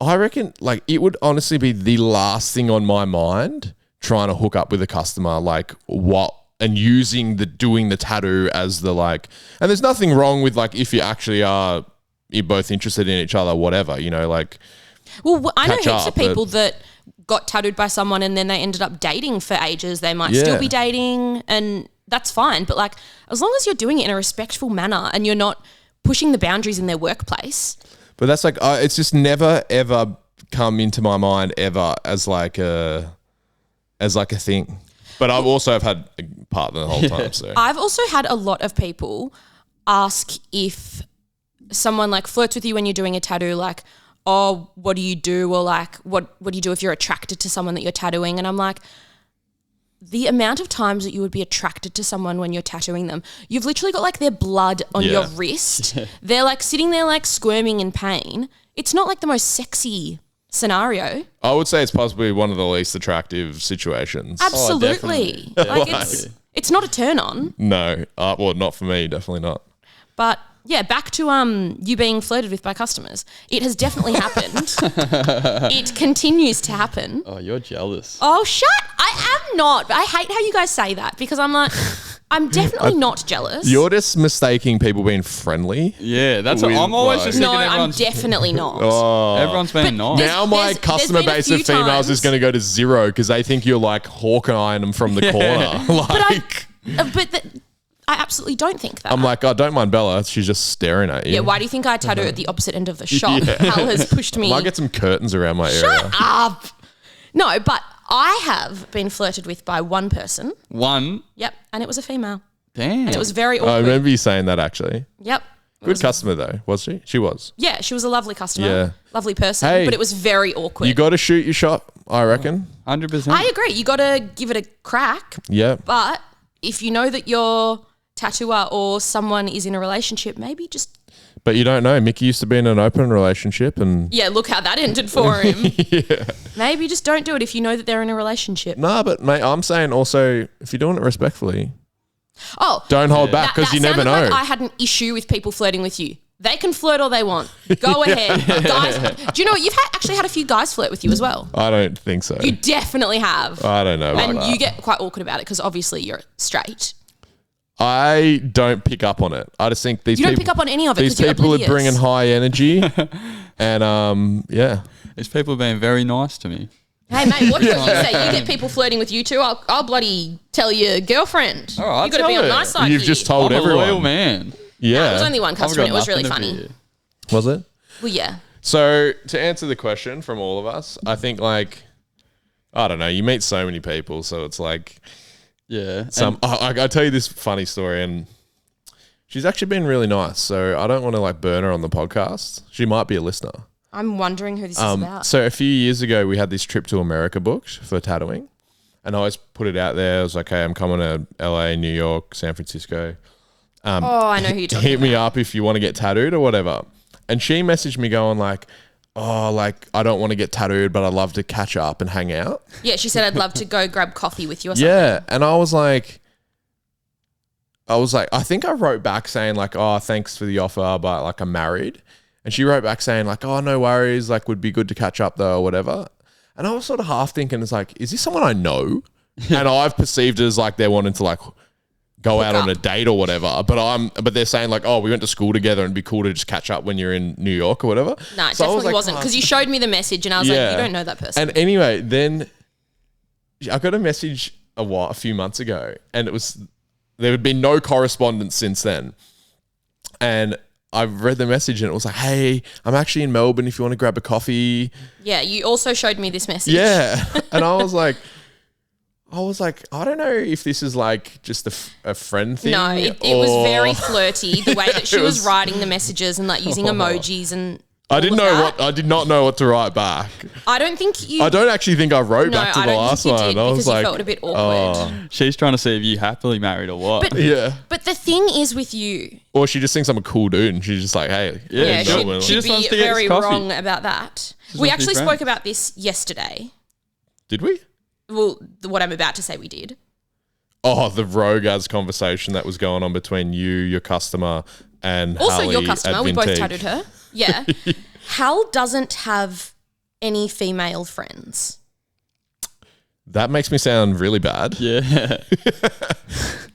B: I reckon like it would honestly be the last thing on my mind trying to hook up with a customer, like what, and doing the tattoo as the like, and there's nothing wrong with like if you actually are, you're both interested in each other, whatever, you know, like.
A: Well, I know heaps of people that got tattooed by someone and then they ended up dating for ages. They might still be dating, and that's fine. But like, as long as you're doing it in a respectful manner and you're not pushing the boundaries in their workplace.
B: But that's like, it's just never ever come into my mind ever as like a thing. But I've also had a partner the whole time. So
A: I've also had a lot of people ask if someone like flirts with you when you're doing a tattoo, like, oh, what do you do? Or like, what do you do if you're attracted to someone that you're tattooing? And I'm like, the amount of times that you would be attracted to someone when you're tattooing them, you've literally got like their blood on your wrist. They're like sitting there like squirming in pain. It's not like the most sexy scenario.
B: I would say it's possibly one of the least attractive situations.
A: Absolutely. Like it's not a turn on.
B: No. Well, not for me. Definitely not.
A: But yeah, back to you being flirted with by customers. It has definitely happened. It continues to happen.
C: Oh, you're jealous.
A: Oh, I am not. But I hate how you guys say that because I'm like, I'm definitely not jealous.
B: You're just mistaking people being friendly.
C: Yeah, that's what I'm always just thinking.
A: No, I'm definitely not.
C: Everyone's being nice.
B: Now my customer base of females is going to go to 0 because they think you're like Hawkeyeing them from the corner.
A: But I absolutely don't think that.
B: I'm like, oh, don't mind Bella. She's just staring at you.
A: Yeah, why do you think I tattoo at the opposite end of the shop? Hal has pushed me.
B: I might get some curtains around my area.
A: Shut up. No, but I have been flirted with by one person.
C: One?
A: Yep, and it was a female.
C: Damn.
A: And it was very awkward.
B: I remember you saying that actually.
A: Yep.
B: Good customer though, was she? She was.
A: Yeah, she was a lovely customer.
B: Yeah.
A: Lovely person,
B: Hey,
A: but it was very awkward.
B: You got to shoot your shot, I reckon.
C: 100%.
A: I agree. You got to give it a crack.
B: Yeah.
A: But if you know that you're tattooer or someone is in a relationship, maybe just...
B: But you don't know. Mickey used to be in an open relationship and...
A: Yeah, look how that ended for him.
B: Yeah.
A: Maybe just don't do it if you know that they're in a relationship.
B: Nah, but mate, I'm saying also, if you're doing it respectfully, don't hold back because you never know.
A: Like I had an issue with people flirting with you. They can flirt all they want. Go ahead. Guys, do you know what? You've actually had a few guys flirt with you as well.
B: I don't think so.
A: You definitely have.
B: I don't know about
A: and
B: that.
A: you get quite awkward about it because obviously you're straight.
B: I don't pick up on it. I just think these people...
A: You don't pick up on any of it
B: these people are bringing high energy and yeah.
C: These people are being very nice to me.
A: Hey mate, what do you say? You get people flirting with you too. I'll bloody tell your girlfriend.
C: All right,
A: you got to be on my side.
B: You've just told everyone.
C: I'm a loyal man.
B: Yeah.
A: There was only one customer. It was really funny.
B: Was it?
A: Well, yeah.
B: So to answer the question from all of us, I think like, I don't know, you meet so many people, so it's like,
C: yeah.
B: I'll tell you this funny story, and she's actually been really nice, so I don't want to like burn her on the podcast. She might be a listener.
A: I'm wondering who this is about.
B: So a few years ago, we had this trip to America booked for tattooing, and I always put it out there. I was like, hey, I'm coming to LA, New York, San Francisco.
A: I know who you're talking about.
B: Hit me up if you want to get tattooed or whatever. And she messaged me going like, oh, like, I don't want to get tattooed, but I'd love to catch up and hang out.
A: Yeah, she said, I'd love to go grab coffee with you or something.
B: Yeah. And I was like, I think I wrote back saying like, oh, thanks for the offer, but like I'm married. And she wrote back saying like, oh, no worries, like would be good to catch up though or whatever. And I was sort of half thinking, it's like, is this someone I know? And I've perceived it as like they're wanting to like go out on a date or whatever. But they're saying like, oh, we went to school together and it'd be cool to just catch up when you're in New York or whatever.
A: No, it definitely wasn't because you showed me the message and I was like, you don't know that person.
B: And anyway, then I got a message a few months ago and there had been no correspondence since then. And I read the message and it was like, hey, I'm actually in Melbourne if you want to grab a coffee.
A: Yeah, you also showed me this message.
B: Yeah. And I was like, I don't know if this is like just a friend thing.
A: No, it was very flirty, the way that she was writing the messages and like using emojis and
B: I did not know what to write back.
A: I don't
B: actually think I wrote back to the last one. I was like,
A: you felt a bit awkward.
C: She's trying to see if you happily married or what.
A: But the thing is with you.
B: Or she just thinks I'm a cool dude and she's just like, hey.
A: Yeah,
C: she just wants to get
A: very
C: coffee.
A: wrong about that. We actually spoke about this yesterday.
B: Did we?
A: Well, what I'm about to say we did.
B: Oh, the rogue-as conversation that was going on between you, your customer, and
A: also
B: Hallie
A: your customer. We both
B: Vintique.
A: tattooed her. Yeah. Hal doesn't have any female friends.
B: That makes me sound really bad.
C: Yeah.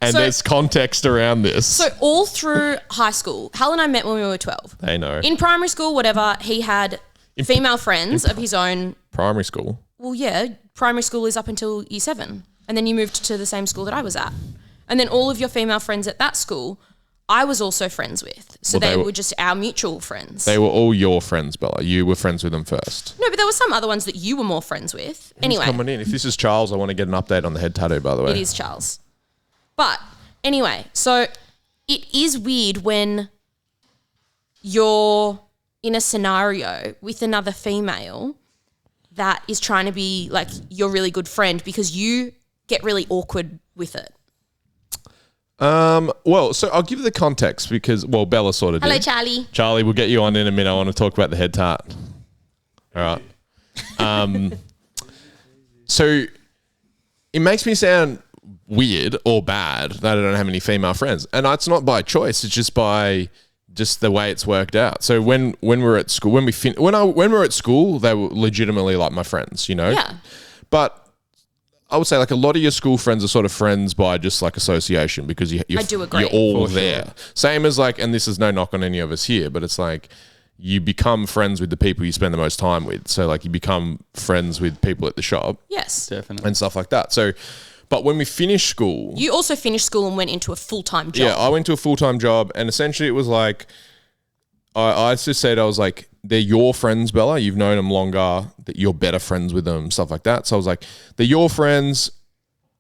B: And there's context around this.
A: So all through high school, Hal and I met when we were 12.
B: They know.
A: In primary school, whatever, he had female friends of his own.
B: Primary school?
A: Well, yeah. Primary school is up until year 7. And then you moved to the same school that I was at. And then all of your female friends at that school, I was also friends with. So they were just our mutual friends.
B: They were all your friends, Bella. You were friends with them first.
A: No, but there were some other ones that you were more friends with. Anyway.
B: Who's coming in? If this is Charles, I want to get an update on the head tattoo, by the way.
A: It is Charles. But anyway, so it is weird when you're in a scenario with another female that is trying to be like your really good friend because you get really awkward with it.
B: Well, so I'll give the context because, well, Bella sort of did.
A: Hello, Charlie.
B: Charlie, we'll get you on in a minute. I want to talk about the head tart. All right. So it makes me sound weird or bad that I don't have any female friends. And it's not by choice. It's just by the way it's worked out. So when we're at school, when we're at school, they were legitimately like my friends, you know?
A: Yeah.
B: But I would say like a lot of your school friends are sort of friends by just like association because I do agree. You're all there. Sure. Same as like, and this is no knock on any of us here, but it's like you become friends with the people you spend the most time with. So like you become friends with people at the shop.
A: Yes.
C: Definitely.
B: And stuff like that. So, but when we finished school...
A: You also finished school and went into a full-time job.
B: Yeah, I went to a full-time job and essentially it was like, I just said, I was like, they're your friends, Bella. You've known them longer, that you're better friends with them, stuff like that. So I was like, they're your friends.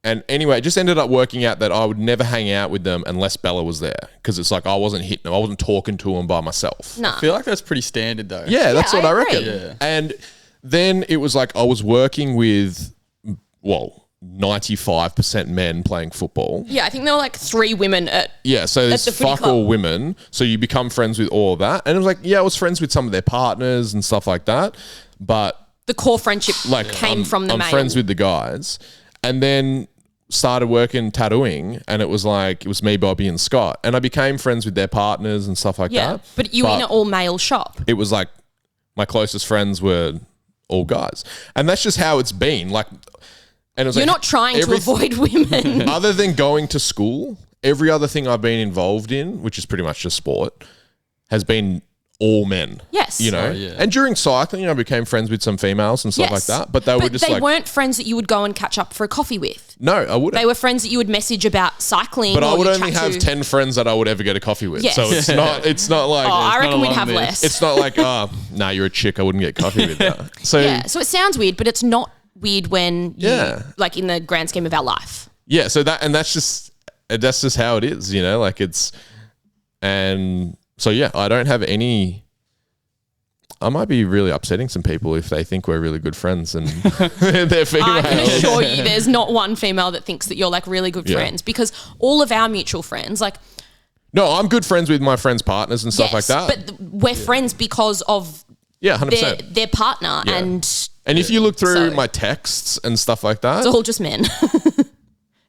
B: And anyway, it just ended up working out that I would never hang out with them unless Bella was there. Because it's like I wasn't hitting them. I wasn't talking to them by myself.
A: Nah.
C: I feel like that's pretty standard though.
B: Yeah, that's what I reckon.
C: Yeah.
B: And then it was like I was working with, well, 95% men playing football.
A: Yeah, I think there were like 3 women at
B: so there's
A: the footy
B: fuck
A: club.
B: all women. So you become friends with all of that. And it was like, I was friends with some of their partners and stuff like that. But
A: the core friendship came from the
B: I'm
A: male.
B: friends with the guys. And then started working tattooing, and it was me, Bobby, and Scott. And I became friends with their partners and stuff like that.
A: But you were in an all-male shop.
B: It was like my closest friends were all guys. And that's just how it's been. Like, and it was
A: You're not trying to avoid women.
B: Other than going to school, every other thing I've been involved in, which is pretty much just sport, has been all men.
A: Yes.
B: You know? And during cycling, I became friends with some females and stuff like that. But they were just
A: they weren't friends that you would go and catch up for a coffee with.
B: No, I wouldn't.
A: They were friends that you would message about cycling.
B: But
A: or
B: I would
A: you'd
B: only
A: chat
B: have
A: to.
B: 10 friends that I would ever get a coffee with.
A: Yes.
B: So it's not like...
A: I reckon we'd have
C: list.
A: less.
B: It's not like, nah, you're a chick, I wouldn't get coffee with that. So
A: So it sounds weird, but it's not weird when you, like in the grand scheme of our life.
B: Yeah, so that's just how it is, you know, like it's, and so I don't have any. I might be really upsetting some people if they think we're really good friends and they're female.
A: I can assure you there's not one female that thinks that you're like really good friends, because all of our mutual friends, like...
B: No, I'm good friends with my friends' partners and stuff like that.
A: But we're friends because of
B: 100%.
A: their partner and
B: if you look through my texts and stuff like that...
A: It's all just men.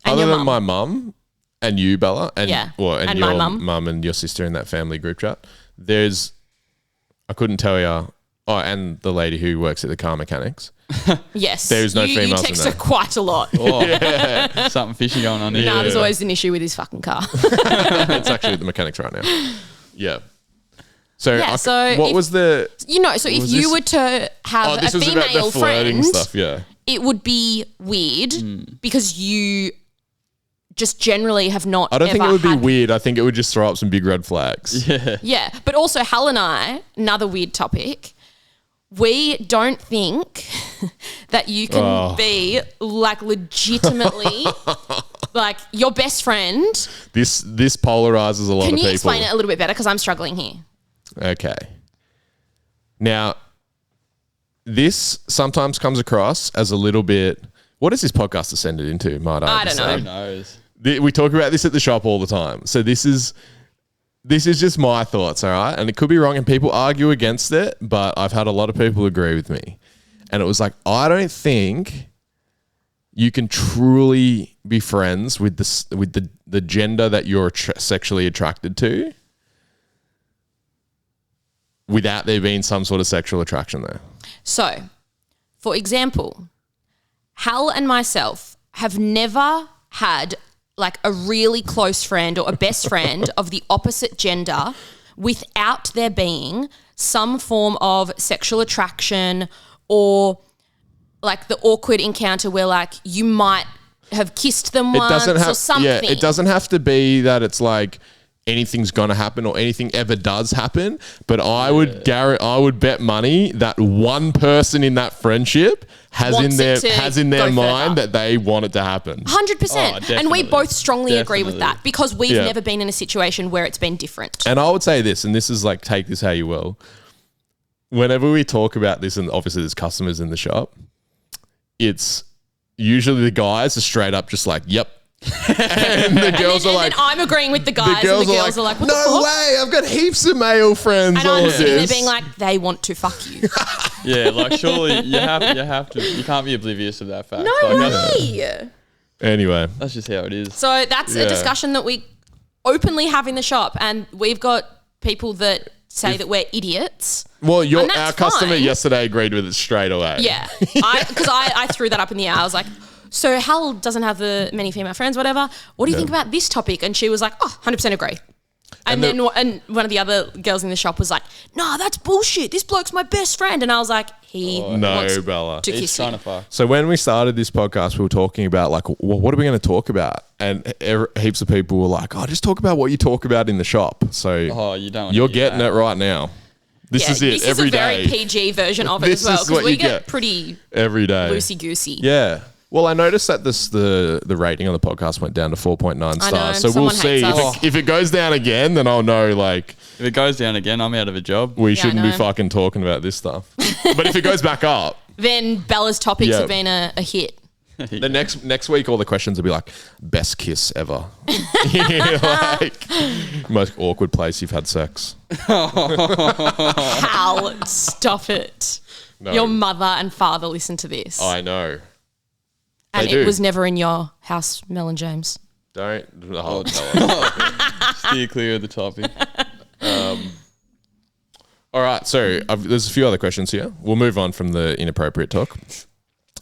B: Other than my mum and you, Bella, and
A: and
B: your
A: my
B: mum and your sister in that family group chat, there's... I couldn't tell you. Oh, and the lady who works at the car mechanics.
A: Yes.
B: There's no females
A: You
B: in
A: text
B: there.
A: her quite a lot.
C: Something fishy going on here.
A: There's always an issue with his fucking car.
B: It's actually at the mechanics right now. Yeah. So, what was the...
A: So if you were to have a female friend,
B: stuff,
A: it would be weird because you just generally have not.
B: I don't think it would be weird. I think it would just throw up some big red flags.
A: Yeah. But also Hal and I, another weird topic, we don't think that you can be like legitimately like your best friend.
B: This polarizes a lot of people.
A: Can you explain it a little bit better? Because I'm struggling here. Okay.
B: Now, this sometimes comes across as a little bit... What is this podcast descended into, might I
A: don't know.
C: Who knows?
B: We talk about this at the shop all the time. So this is just my thoughts, all right? And it could be wrong and people argue against it, but I've had a lot of people agree with me. And it was like, I don't think you can truly be friends with the gender that you're sexually attracted to without there being some sort of sexual attraction there.
A: So, for example, Hal and myself have never had like a really close friend or a best friend of the opposite gender without there being some form of sexual attraction or like the awkward encounter where like you might have kissed them once or something.
B: Yeah, it doesn't have to be that it's like anything's going to happen or anything ever does happen, but I would bet money that one person in that friendship has in their mind that they want it to happen.
A: 100%. And we both strongly agree with that because we've never been in a situation where it's been different.
B: And I would say this, and this is like, take this how you will. Whenever we talk about this, and obviously there's customers in the shop, it's usually the guys are straight up just like, yep. And the girls are like,
A: and then I'm agreeing with the guys, and the girls are like, what the fuck?
B: no way, I've got heaps of male friends.
A: And I'm sitting there being like, they want to fuck you.
C: Yeah, like surely you have to, you can't be oblivious of that fact.
A: No
C: like,
A: way.
B: Anyway,
C: that's just how it is.
A: So that's a discussion that we openly have in the shop, and we've got people that say that we're idiots.
B: Well, our customer yesterday agreed with it straight away.
A: Yeah, because I threw that up in the air. I was like, so Hal doesn't have many female friends, whatever. What do you think about this topic? And she was like, 100% agree. And then one of the other girls in the shop was like, no, that's bullshit. This bloke's my best friend. And I was like,
B: Bella.
A: To kiss you.
B: So when we started this podcast, we were talking about like, well, what are we going to talk about? And heaps of people were like, just talk about what you talk about in the shop. So you're getting it right now. This is it every day.
A: This is a very PG version of it as well, because we get pretty
B: every day
A: loosey-goosey.
B: Yeah. Well, I noticed that the rating on the podcast went down to 4.9 stars. So we'll see. If it goes down again, then I'll know, like...
C: If it goes down again, I'm out of a job.
B: We shouldn't be fucking talking about this stuff. But if it goes back up...
A: Then Bella's topics have been a hit.
B: The next week, all the questions will be like, best kiss ever. Like, most awkward place you've had sex.
A: Hal, stop it.
B: No.
A: Your mother and father listen to this.
B: I know.
A: And
B: They do.
A: it was never in your house, Mel and James.
B: Don't. Oh, tell us.
C: Steer clear of the topic.
B: All right, so there's a few other questions here. We'll move on from the inappropriate talk.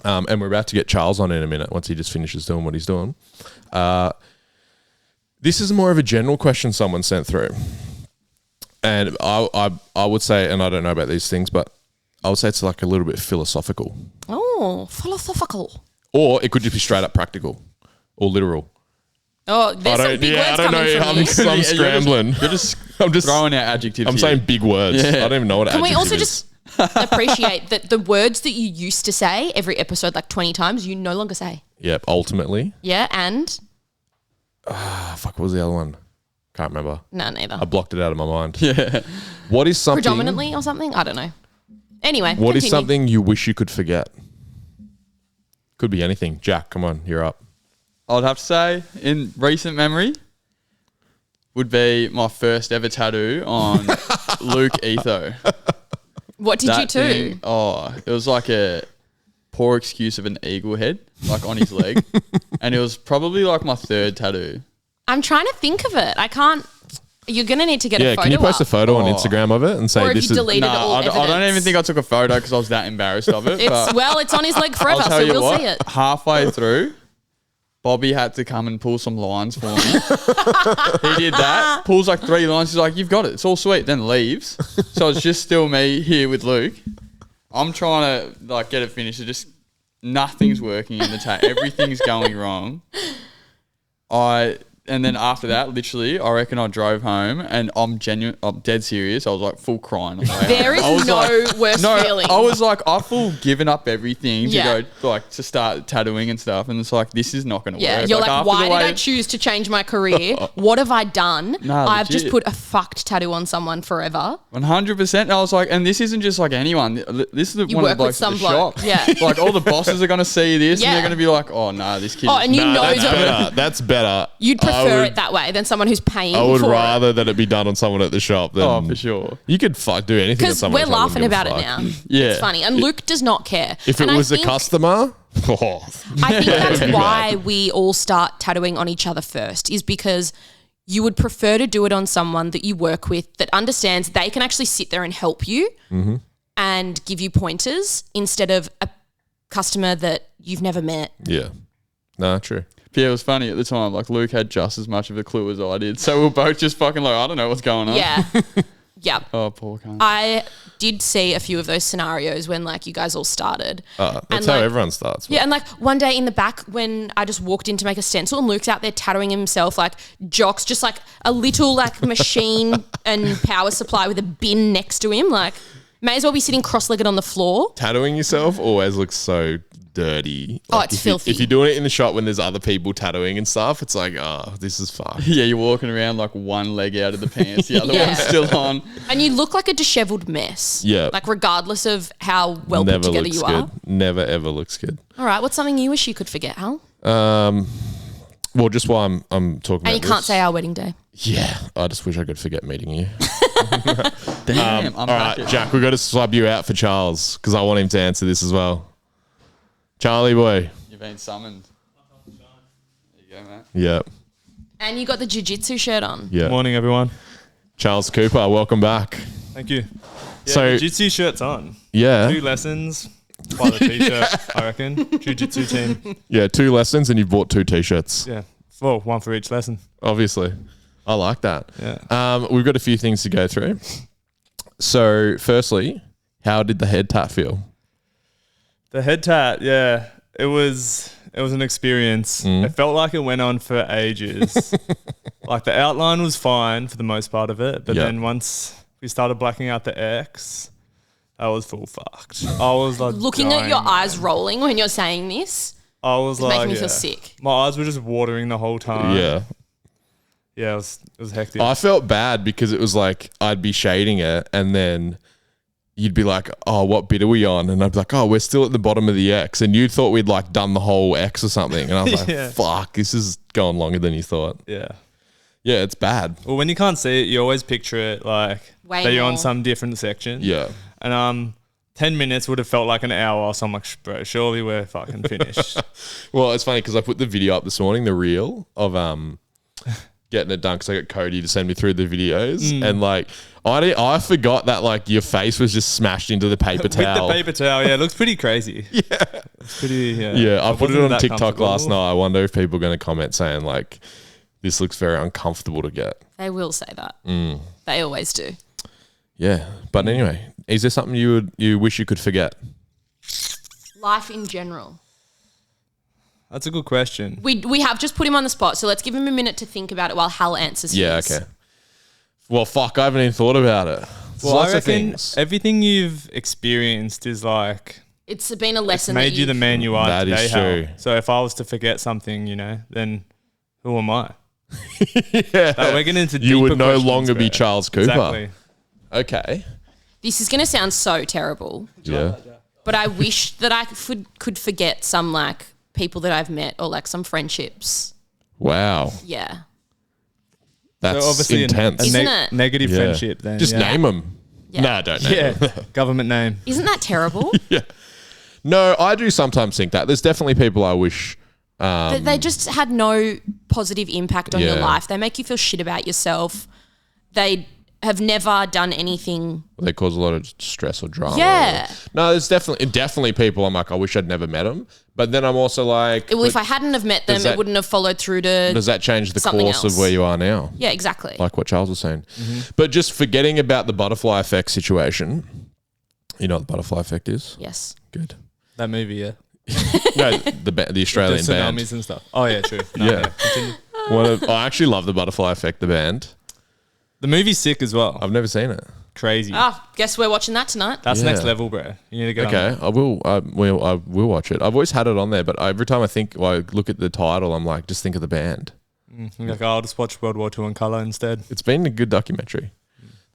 B: And we're about to get Charles on in a minute once he just finishes doing what he's doing. This is more of a general question someone sent through. And I would say, and I don't know about these things, but I would say it's like a little bit philosophical.
A: Oh, philosophical.
B: Or it could just be straight up practical or literal.
A: Oh, there's some big words coming from you.
B: I'm scrambling.
C: You're just throwing out adjectives.
B: I'm saying big words. I don't even know what
A: Can we also
B: is.
A: just appreciate that the words that you used to say every episode like 20 times, you no longer say?
B: Yep, ultimately.
A: Yeah, and?
B: Fuck, what was the other one? Can't remember.
A: No, neither.
B: I blocked it out of my mind.
C: Yeah.
B: What is something...
A: Predominantly or something? I don't know. Anyway,
B: What is
A: continue.
B: something you wish you could forget? Could be anything. Jack, come on, you're up.
C: I'd have to say, in recent memory, would be my first ever tattoo on Luke Etho.
A: What did you do?
C: It was like a poor excuse of an eagle head, like on his leg. And it was probably like my third tattoo.
A: I'm trying to think of it. I can't. You're going to need to get a photo
B: can you post
A: up.
B: a photo on Instagram of it and say
A: Or if
B: this
A: you
B: is...
A: deleted all
C: I don't
A: evidence.
C: even think I took a photo because I was that embarrassed of it.
A: It's on his leg
C: I'll
A: forever,
C: tell
A: so
C: you
A: we'll
C: what,
A: see it.
C: halfway through, Bobby had to come and pull some lines for me. He did that, pulls like 3 lines. He's like, "You've got it. It's all sweet." Then leaves. So it's just still me here with Luke. I'm trying to like get it finished. It just nothing's working in the tattoo. Everything's going wrong. And then after that, literally, I reckon I drove home and I'm dead serious. I was like full crying on the way
A: There
C: home.
A: is no worse feeling.
C: I was like, I full given up everything
A: Yeah.
C: to go like to start tattooing and stuff, and it's like this is not going to
A: Yeah,
C: work.
A: you're like,
C: after
A: why
C: the
A: did
C: way-
A: I choose to change my career? What have I done?
C: Nah,
A: I've just
C: legit.
A: put a fucked tattoo on someone forever.
C: 100%. I was like, and this isn't just like anyone. This is
A: You
C: one of
A: work
C: the
A: with
C: blokes at the
A: some bloke.
C: shop.
A: Yeah.
C: Like all the bosses are going to see this,
A: Yeah.
C: and they're going to be like, oh no, this kid.
A: Oh,
C: is
A: and you
B: Nah,
A: know
B: that's
A: that
B: better. That's better.
A: you'd
B: I
A: prefer
B: would-
A: it that way than someone who's paying
B: I would
A: for
B: rather that it be done on someone at the shop than...
C: Oh, for sure.
B: You could do anything on
A: because
B: someone
A: we're
B: at the shop,
A: laughing
B: wouldn't
A: about
B: give
A: it
B: a
A: now.
B: fuck.
C: Yeah.
A: It's funny. And Luke does not care.
B: If it
A: And
B: was
A: I
B: a
A: think,
B: customer... Oh,
A: I think that's why we all start tattooing on each other first, is because you would prefer to do it on someone that you work with that understands they can actually sit there and help you and give you pointers instead of a customer that you've never met.
B: yeah. No, true.
C: Yeah, it was funny at the time. Like Luke had just as much of a clue as I did, so we were both just fucking like, I don't know what's going on.
A: Yeah. Yeah.
C: Oh, poor cunt.
A: I did see a few of those scenarios when like you guys all started.
B: That's
A: And,
B: how
A: like,
B: everyone starts.
A: Yeah, and like one day in the back when I just walked in to make a stencil and Luke's out there tattooing himself like jocks, just like a little like machine and power supply with a bin next to him. Like may as well be sitting cross-legged on the floor.
B: Tattooing yourself always looks so dirty.
A: Oh,
B: Like,
A: it's
B: if you-
A: filthy.
B: if you're doing it in the shop when there's other people tattooing and stuff, it's like, oh, this is fucked.
C: Yeah, you're walking around like one leg out of the pants, the other
A: Yeah.
C: one's still on.
A: And you look like a disheveled mess.
B: Yeah.
A: Like regardless of how well
B: Never
A: put together
B: looks
A: you
B: good.
A: are.
B: Never ever looks good.
A: All right, what's something you wish you could forget, Hal?
B: Well, just while I'm talking
A: And
B: about
A: you can't
B: this,
A: say our wedding day.
B: Yeah, I just wish I could forget meeting you.
C: Damn, I'm
B: All right,
C: back.
B: Jack, we've got to sub you out for Charles because I want him to answer this as well. Charlie boy.
C: You've been summoned. There you go, mate.
B: Yeah.
A: And you got the jiu-jitsu shirt on.
B: Yeah.
D: Morning, everyone.
B: Charles Cooper, welcome back.
D: Thank you. Yeah,
B: So-
D: jiu-jitsu shirt's on.
B: Yeah.
D: 2 lessons. Buy the t-shirt, I reckon. Jiu-jitsu team.
B: Yeah, 2 lessons and you've bought 2 t-shirts.
D: Yeah. Well, 1 for each lesson.
B: Obviously. I like that.
D: Yeah.
B: We've got a few things to go through. So, firstly, how did the head tat feel?
D: The head tat, yeah. It was an experience. It felt like it went on for ages. Like the outline was fine for the most part of it, but
B: Yep.
D: then once we started blacking out the X, I was full fucked. I was like
A: Looking at your
D: dying,
A: eyes
D: man.
A: rolling when you're saying this,
D: I was
A: it's
D: like,
A: making me
D: yeah.
A: feel sick.
D: My eyes were just watering the whole time.
B: Yeah.
D: Yeah, it was hectic.
B: I felt bad because it was like I'd be shading it and then you'd be like, oh, what bit are we on? And I'd be like, oh, we're still at the bottom of the X. And you thought we'd like done the whole X or something. And I was like, fuck, this is going longer than you thought.
D: Yeah.
B: Yeah, it's bad.
D: Well, when you can't see it, you always picture it like
A: Way
D: that you're on
A: more.
D: some different section.
B: Yeah.
D: And 10 minutes would have felt like an hour. So I'm like, bro, surely we're fucking finished.
B: Well, it's funny because I put the video up this morning, the reel of getting it done because I got Cody to send me through the videos. And like, I forgot that like your face was just smashed into the paper towel.
D: With the paper towel, yeah. It looks pretty crazy.
B: Yeah.
D: It's pretty,
B: Yeah, I put it
D: wasn't
B: on
D: that
B: TikTok last
D: comfortable.
B: night. I wonder if people are going to comment saying like, this looks very uncomfortable to get.
A: They will say that. They always do.
B: Yeah. But anyway, is there something you wish you could forget?
A: Life in general.
D: That's a good question.
A: We have just put him on the spot, so let's give him a minute to think about it while Hal answers
B: Yeah,
A: his.
B: okay. Well, fuck, I haven't even thought about it. There's
D: Well,
B: lots
D: I
B: of
D: reckon
B: things.
D: everything you've experienced is like
A: It's been a lesson
D: made
A: that
D: you the man you are
B: That
D: today.
B: is
D: Hal.
B: true.
D: So if I was to forget something, then who am I?
B: Yeah.
D: Like, we're getting into
B: You would
D: deeper
B: no
D: questions,
B: longer be
D: bro.
B: Charles Cooper.
D: Exactly.
B: Okay.
A: This is going to sound so terrible,
B: Yeah.
A: but I wish that I could forget some like people that I've met or like some friendships.
B: Wow.
A: Yeah.
B: That's
D: So obviously
B: intense.
A: Isn't it?
D: negative
B: Yeah.
D: friendship then.
B: Just name them.
A: Yeah.
B: Nah, don't name them.
D: Yeah. Government name.
A: Isn't that terrible?
B: No, I do sometimes think that. There's definitely people I wish...
A: But they just had no positive impact on your
B: Yeah.
A: life. They make you feel shit about yourself. They have never done anything.
B: they cause a lot of stress or drama.
A: Yeah.
B: No, there's definitely people I'm like, I wish I'd never met them. But then I'm also like...
A: Well, if I hadn't have met them,
B: does that-
A: it wouldn't have followed through to...
B: Does that change the
A: something
B: course
A: else.
B: of where you are now?
A: Yeah, exactly.
B: Like what Charles was saying. But just forgetting about the butterfly effect situation. You know what the butterfly effect is?
A: Yes.
B: Good.
D: That movie, yeah.
B: No, the Australian
D: The
B: band.
D: tsunamis and stuff. Oh yeah, true. No,
B: Yeah.
D: Continue.
B: I actually love the butterfly effect, the band.
D: The movie's sick as well.
B: I've never seen it.
D: Crazy.
A: Guess we're watching that tonight.
D: That's
B: Yeah.
D: next level, bro. You need to go.
B: Okay, I will watch it. I've always had it on there, but every time I look at the title, I'm like, just think of the band.
D: Like, I'll just watch World War II in color instead.
B: It's been a good documentary.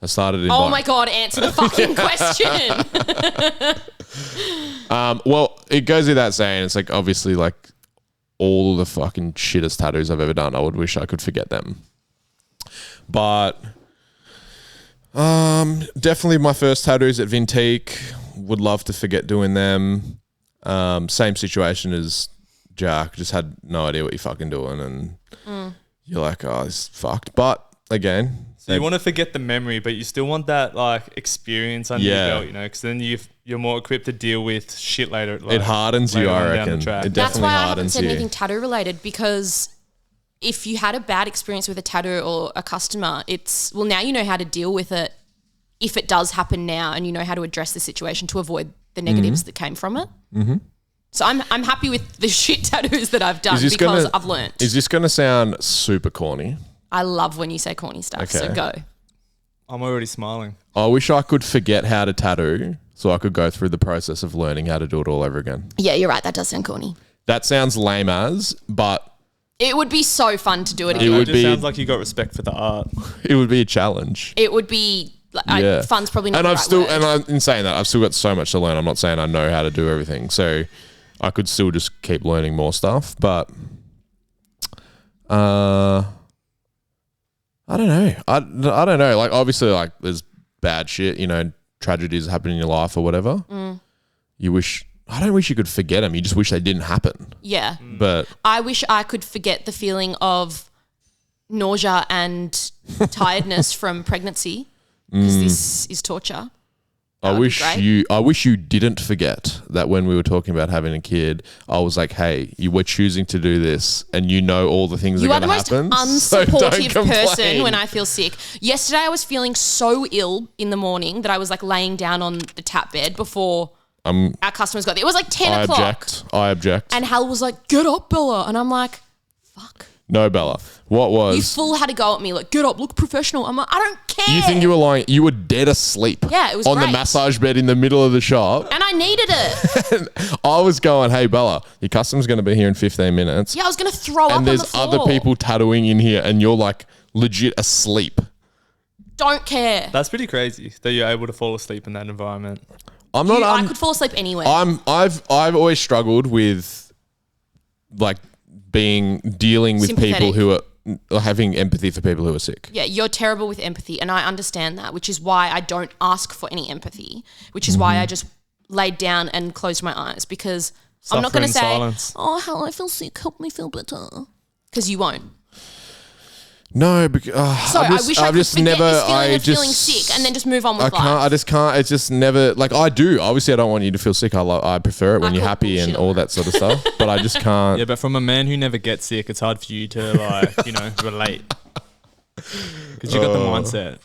B: I started in.
A: Oh my God, answer the fucking question.
B: Well, it goes without saying. It's like obviously like all of the fucking shittest tattoos I've ever done. I would wish I could forget them. But definitely my first tattoos at Vintique. Would love to forget doing them. Same situation as Jack. Just had no idea what you're fucking doing, and you're like, oh, this is fucked. But again.
D: So you want to forget the memory, but you still want that like experience under
B: Yeah.
D: your belt, because then you're more equipped to deal with shit later. Like,
B: It hardens you,
D: later
B: I
D: on down the
B: reckon.
D: track.
B: It
A: That's
B: definitely
A: why I haven't
B: hardens
A: said
B: you.
A: anything tattoo related, because if you had a bad experience with a tattoo or a customer, now you know how to deal with it if it does happen now, and you know how to address the situation to avoid the negatives that came from it. Mm-hmm. So I'm happy with the shit tattoos that I've done because I've learned.
B: Is this going to sound super corny?
A: I love when you say corny stuff, so
B: Okay.
A: go.
D: I'm already smiling.
B: I wish I could forget how to tattoo so I could go through the process of learning how to do it all over again.
A: Yeah, you're right. That does sound corny.
B: That sounds lame as, but
A: It would be so fun to do it
B: It
A: again.
B: would
D: It just
B: be-
D: sounds like you got respect for the art.
B: it would be a challenge.
A: It would be
B: Yeah.
A: fun's probably not
B: And
A: the
B: I've
A: right
B: still,
A: word.
B: and in saying that, I've still got so much to learn. I'm not saying I know how to do everything, so I could still just keep learning more stuff. But, I don't know. I don't know. Like obviously, like there's bad shit. Tragedies happen in your life or whatever. I don't wish you could forget them. You just wish they didn't happen.
A: Yeah.
B: But
A: I wish I could forget the feeling of nausea and tiredness from pregnancy, because this is torture.
B: I
A: would be
B: wish
A: great.
B: you didn't forget that when we were talking about having a kid, I was like, hey, you were choosing to do this and you know all the things
A: You
B: are
A: are the
B: going to
A: most
B: happen. so don't
A: unsupportive person
B: complain.
A: when I feel sick. Yesterday I was feeling so ill in the morning that I was like laying down on the tap bed before our customers got there. It was like 10 o'clock.
B: I object.
A: And Hal was like, get up, Bella. And I'm like, fuck.
B: No, Bella. What
A: You
B: was...
A: full had to go at me like, get up, look professional. I'm like, I don't care.
B: You think you were lying? You were dead asleep.
A: Yeah, it was
B: on the
A: great.
B: massage bed in the middle of the shop.
A: And I needed it.
B: I was going, hey, Bella, your customer's going to be here in 15 minutes.
A: Yeah, I was going to throw up on
B: And
A: the
B: there's
A: floor.
B: other people tattooing in here and you're like legit asleep.
A: don't care.
D: That's pretty crazy that you're able to fall asleep in that environment.
A: I could fall asleep anywhere.
B: I've always struggled with like dealing with people who are having empathy for people who are sick.
A: Yeah, you're terrible with empathy, and I understand that, which is why I don't ask for any empathy, which is why I just laid down and closed my eyes, because I'm not going to say,
D: silence.
A: "Oh, Hal, I feel sick. Help me feel better," because you won't.
B: No, because
A: I wish I could forget this feeling of feeling sick and then just move on with life.
B: I just can't. It's just never like I do. Obviously, I don't want you to feel sick. I prefer it when you're happy and all that sort of stuff. But I just can't.
D: Yeah, but from a man who never gets sick, it's hard for you to relate because you got the mindset.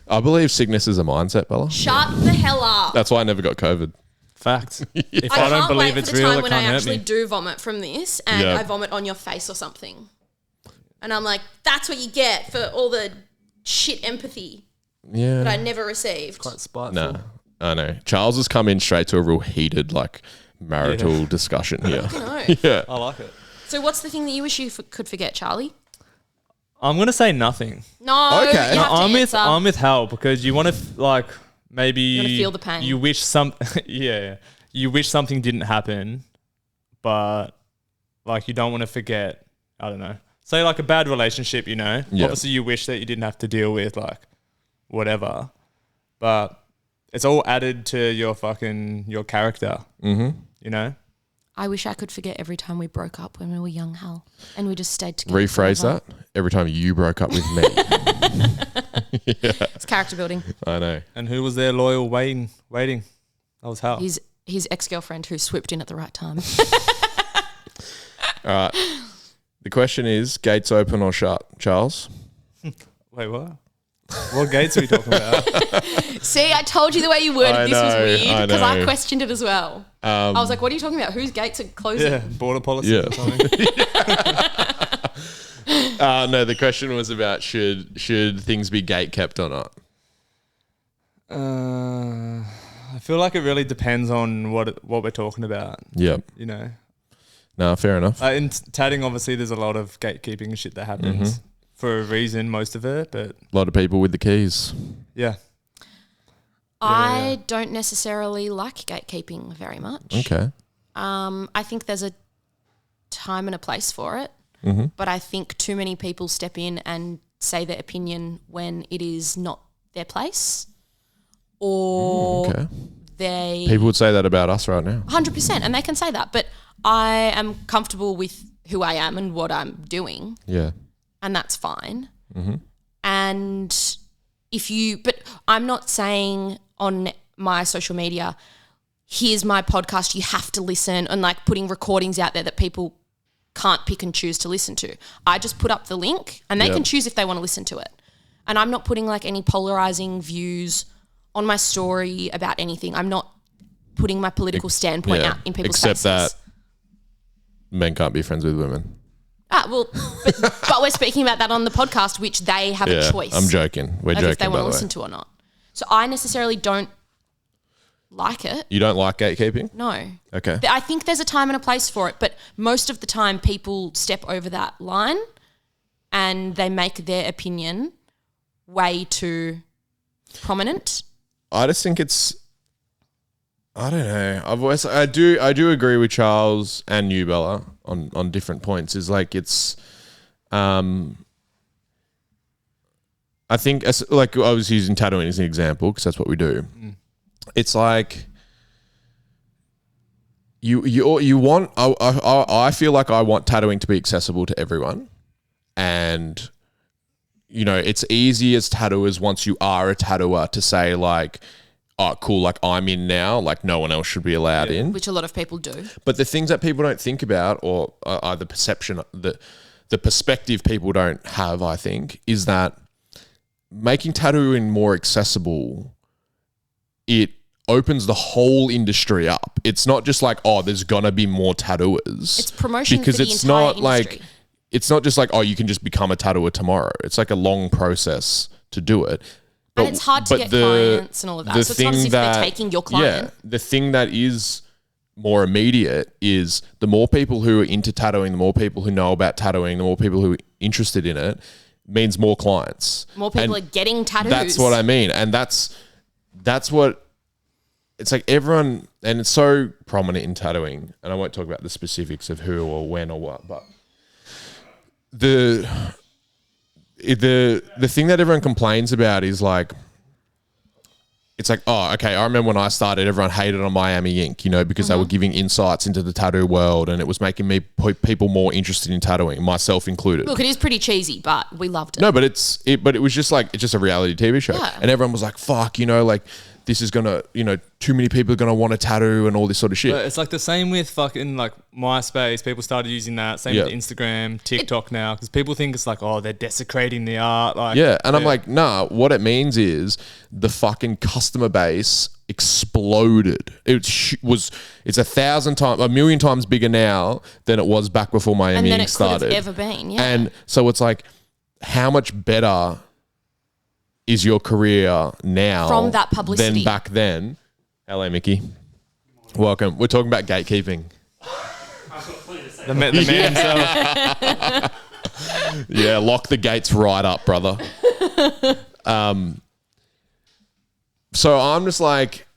B: I believe sickness is a mindset, Bella.
A: Shut the hell up.
B: That's why I never got COVID.
D: Fact. If I don't believe it's real, it can't hurt me. I can't wait for the time when I actually
A: do vomit from this and I vomit on your face or something. And I'm like, that's what you get for all the shit empathy that I never received.
D: Quite spiteful.
B: No, I know. Charles has come in straight to a real heated, like, marital discussion here.
D: Yeah. I like it.
A: So what's the thing that you wish you could forget, Charlie?
D: I'm going to say nothing.
A: No,
B: okay.
A: you have to answer.
D: I'm with Hal because you want to, maybe...
A: You want to feel the pain.
D: You wish you wish something didn't happen, but, you don't want to forget, I don't know. Say like a bad relationship, obviously you wish that you didn't have to deal with whatever, but it's all added to your character,
A: I wish I could forget every time we broke up when we were young, Hal, and we just stayed together.
B: Rephrase that. Every time you broke up with me.
A: It's character building.
B: I know.
D: And who was there loyal waiting? That was Hal.
A: His ex-girlfriend who swooped in at the right time.
B: All right. The question is, gates open or shut, Charles?
D: Wait, what? What gates are we talking about?
A: See, I told you the way you worded this was weird because I questioned it as well. I was like, what are you talking about? Whose gates are closing?
D: Yeah, border policy or something.
B: No, the question was about should things be gate kept or not?
D: I feel like it really depends on what we're talking about.
B: Yep. No, fair enough.
D: In tatting, obviously, there's a lot of gatekeeping and shit that happens for a reason, most of it, but...
B: A lot of people with the keys.
D: Yeah.
A: I don't necessarily like gatekeeping very much.
B: Okay.
A: I think there's a time and a place for it, but I think too many people step in and say their opinion when it is not their place, or people
B: would say that about us right now.
A: 100%, and they can say that, but I am comfortable with who I am and what I'm doing.
B: Yeah.
A: And that's fine. And but I'm not saying on my social media, here's my podcast, you have to listen, and putting recordings out there that people can't pick and choose to listen to. I just put up the link and they can choose if they want to listen to it. And I'm not putting any polarizing views on my story about anything. I'm not putting my political standpoint out in people's faces.
B: Except that men can't be friends with women.
A: Well, but we're speaking about that on the podcast, which they have a choice.
B: I'm joking. We're joking,
A: if they want to listen to or not. So I necessarily don't like it.
B: You don't like gatekeeping?
A: No.
B: Okay.
A: I think there's a time and a place for it, but most of the time people step over that line and they make their opinion way too prominent.
B: I just think it's... I don't know. I do agree with Charles and you, Bella, on different points. Is it's, I think I was using tattooing as an example because that's what we do. It's you want. I feel like I want tattooing to be accessible to everyone, and it's easy as tattooers once you are a tattooer to say oh, cool, I'm in now, no one else should be allowed in.
A: Which a lot of people do.
B: But the things that people don't think about or the perception, the perspective people don't have, I think, is that making tattooing more accessible, it opens the whole industry up. It's not just there's going to be more tattooers.
A: It's promotion
B: because
A: for the
B: it's
A: entire
B: not
A: industry.
B: It's not just you can just become a tattooer tomorrow. It's a long process to do it.
A: And it's hard to get clients and all of that. So it's not as if they're taking your client.
B: Yeah, the thing that is more immediate is the more people who are into tattooing, the more people who know about tattooing, the more people who are interested in it, means more clients.
A: More people are getting tattoos.
B: That's what I mean. And that's what it's like everyone, and it's so prominent in tattooing, and I won't talk about the specifics of who or when or what, but the thing that everyone complains about is like, it's like, oh, okay, I remember when I started, everyone hated on Miami Ink, you know, because they were giving insights into the tattoo world, and it was making people more interested in tattooing, myself included.
A: Look, it is pretty cheesy, but we loved it.
B: No, but it was just like, it's just a reality TV show.
A: Yeah.
B: And everyone was like, fuck, you know, like, this is gonna, you know, too many people are gonna want a tattoo and all this sort of shit.
D: But it's like the same with fucking like MySpace. People started using that. Same with Instagram, TikTok now, because people think it's like, oh, they're desecrating the art. Like,
B: and I'm like, nah. What it means is the fucking customer base exploded. It's 1,000 times, 1,000,000 times bigger now than it was back before Miami Ink started.
A: And then it could have ever been. Yeah.
B: And so it's like, how much better is your career now
A: from that publicity
B: than back then? Hello, Mickey. Welcome. We're talking about gatekeeping.
D: The man himself.
B: Yeah, lock the gates right up, brother. So I'm just like,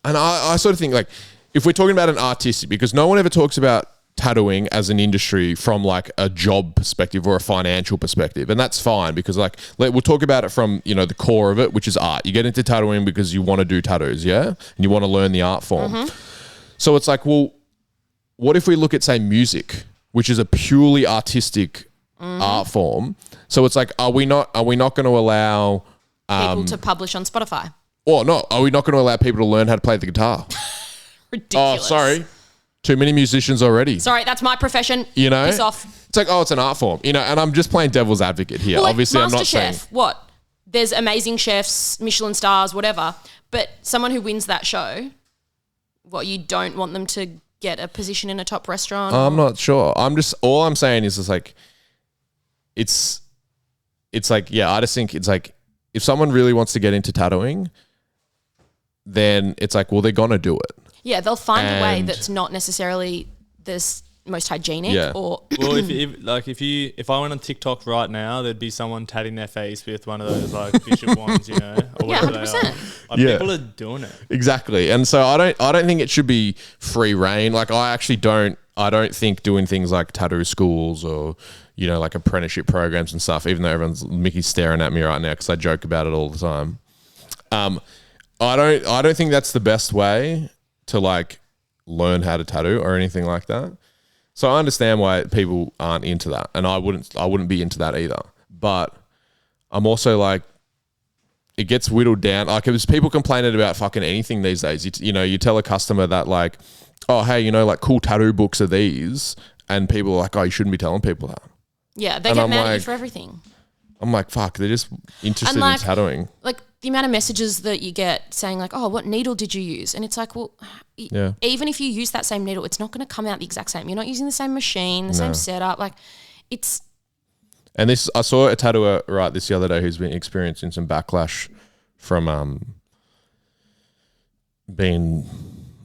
B: and I sort of think like, if we're talking about an artistic, because no one ever talks about tattooing as an industry from like a job perspective or a financial perspective, and that's fine, because like we'll talk about it from, you know, the core of it, which is art. You get into tattooing because you want to do tattoos, and you want to learn the art form. So it's like, well, what if we look at, say, music, which is a purely artistic art form? So it's like, are we not going to allow
A: people to publish on Spotify?
B: Or not? Are we not going to allow people to learn how to play the guitar?
A: Ridiculous.
B: Oh, sorry. Too many musicians already.
A: Sorry, that's my profession.
B: You know?
A: Piss off.
B: It's like, oh, it's an art form. You know, and I'm just playing devil's advocate here.
A: Well, like
B: obviously, I'm not
A: MasterChef,
B: saying...
A: what? There's amazing chefs, Michelin stars, whatever. But someone who wins that show, what, you don't want them to get a position in a top restaurant?
B: I'm not sure. All I'm saying is, it's like, it's like, I just think it's like, if someone really wants to get into tattooing, then it's like, well, they're going to do it.
A: Yeah, they'll find a way that's not necessarily the most hygienic. Or
D: well, if I went on TikTok right now, there'd be someone tatting their face with one of those like bishop wands, you know, or whatever they are. Like, people are doing it.
B: Exactly. And so I don't think it should be free reign. Like, I don't think doing things like tattoo schools or, you know, like apprenticeship programs and stuff, even though Mickey's staring at me right now because I joke about it all the time. I don't think that's the best way to like learn how to tattoo or anything like that. So I understand why people aren't into that, and I wouldn't be into that either. But I'm also like, it gets whittled down. Like, if people complaining about fucking anything these days, you know, you tell a customer that like, oh, hey, you know, like cool tattoo books are these, and people are like, oh, you shouldn't be telling people that.
A: Yeah, they get mad at you for everything.
B: I'm like, fuck, they're just interested in tattooing.
A: Like, the amount of messages that you get saying like, oh, what needle did you use? And it's like, well, even if you use that same needle, it's not going to come out the exact same. You're not using the same machine, the same setup. Like, it's...
B: And this, I saw a tattooer write this the other day who's been experiencing some backlash from being...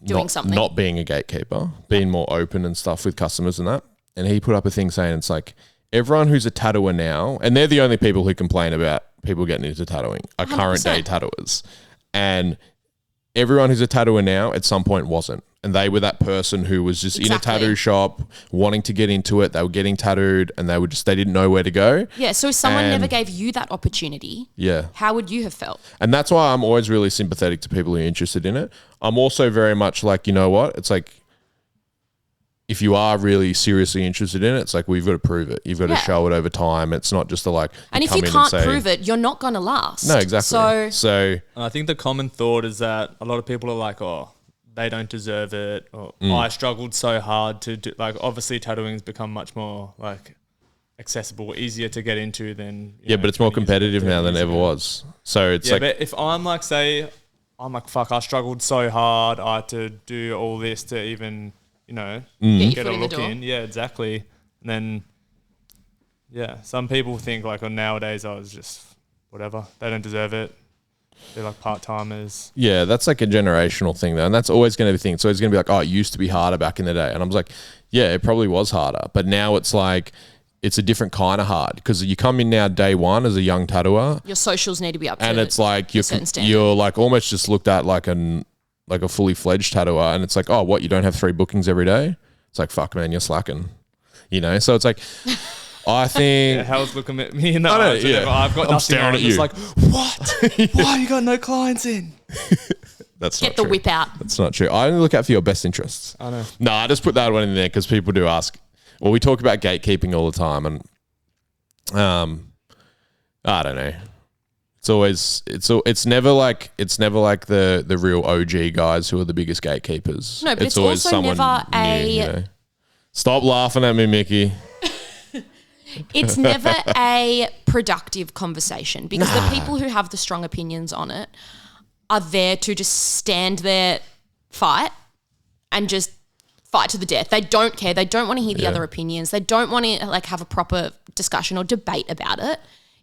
B: not being a gatekeeper, being more open and stuff with customers and that. And he put up a thing saying it's like, everyone who's a tattooer now, and they're the only people who complain about people getting into tattooing, are 100%. Current day tattooers. And everyone who's a tattooer now at some point wasn't. And they were that person who was just in a tattoo shop wanting to get into it. They were getting tattooed and they didn't know where to go.
A: Yeah, so if someone never gave you that opportunity, how would you have felt?
B: And that's why I'm always really sympathetic to people who are interested in it. I'm also very much like, you know what? It's like, if you are really seriously interested in it, it's like, well, you've got to prove it. You've got to show it over time. It's not just
A: and if you can't prove it, you're not going to last.
B: No, exactly. So
D: I think the common thought is that a lot of people are like, oh, they don't deserve it. Or I struggled so hard to do, like, obviously tattooing's become much more like accessible, easier to get into than,
B: but it's more competitive now than ever was. So it's like,
D: but if I'm like, say, I'm like, fuck, I struggled so hard. I had to do all this to even, you know, get a look in. Yeah, exactly. And then, some people think like, oh, nowadays I was just whatever. They don't deserve it. They're like part-timers.
B: Yeah, that's like a generational thing though. And that's always going to be the thing. So it's going to be like, oh, it used to be harder back in the day. And I was like, yeah, it probably was harder. But now it's like, it's a different kind of hard because you come in now day one as a young tattooer.
A: Your socials need to be up to
B: and it's like you're like almost just looked at like a fully fledged tattooer, and it's like, oh, what, you don't have 3 bookings every day? It's like, fuck, man, you're slacking, you know. So it's like, I think
D: Hal's looking at me in the eyes. I've got nothing
B: staring
D: on.
B: at you.
D: It's like, what? Why you got no clients in?
B: That's
A: Get
B: not
A: the
B: true.
A: whip out.
B: That's not true. I only look out for your best interests.
D: I know.
B: No, I just put that one in there because people do ask. Well, we talk about gatekeeping all the time, and I don't know. It's never like the real OG guys who are the biggest gatekeepers.
A: No, but it's also never
B: you know. Stop laughing at me, Mickey.
A: It's never a productive conversation because the people who have the strong opinions on it are there to just stand there, fight, and just fight to the death. They don't care. They don't want to hear the other opinions. They don't want to like have a proper discussion or debate about it.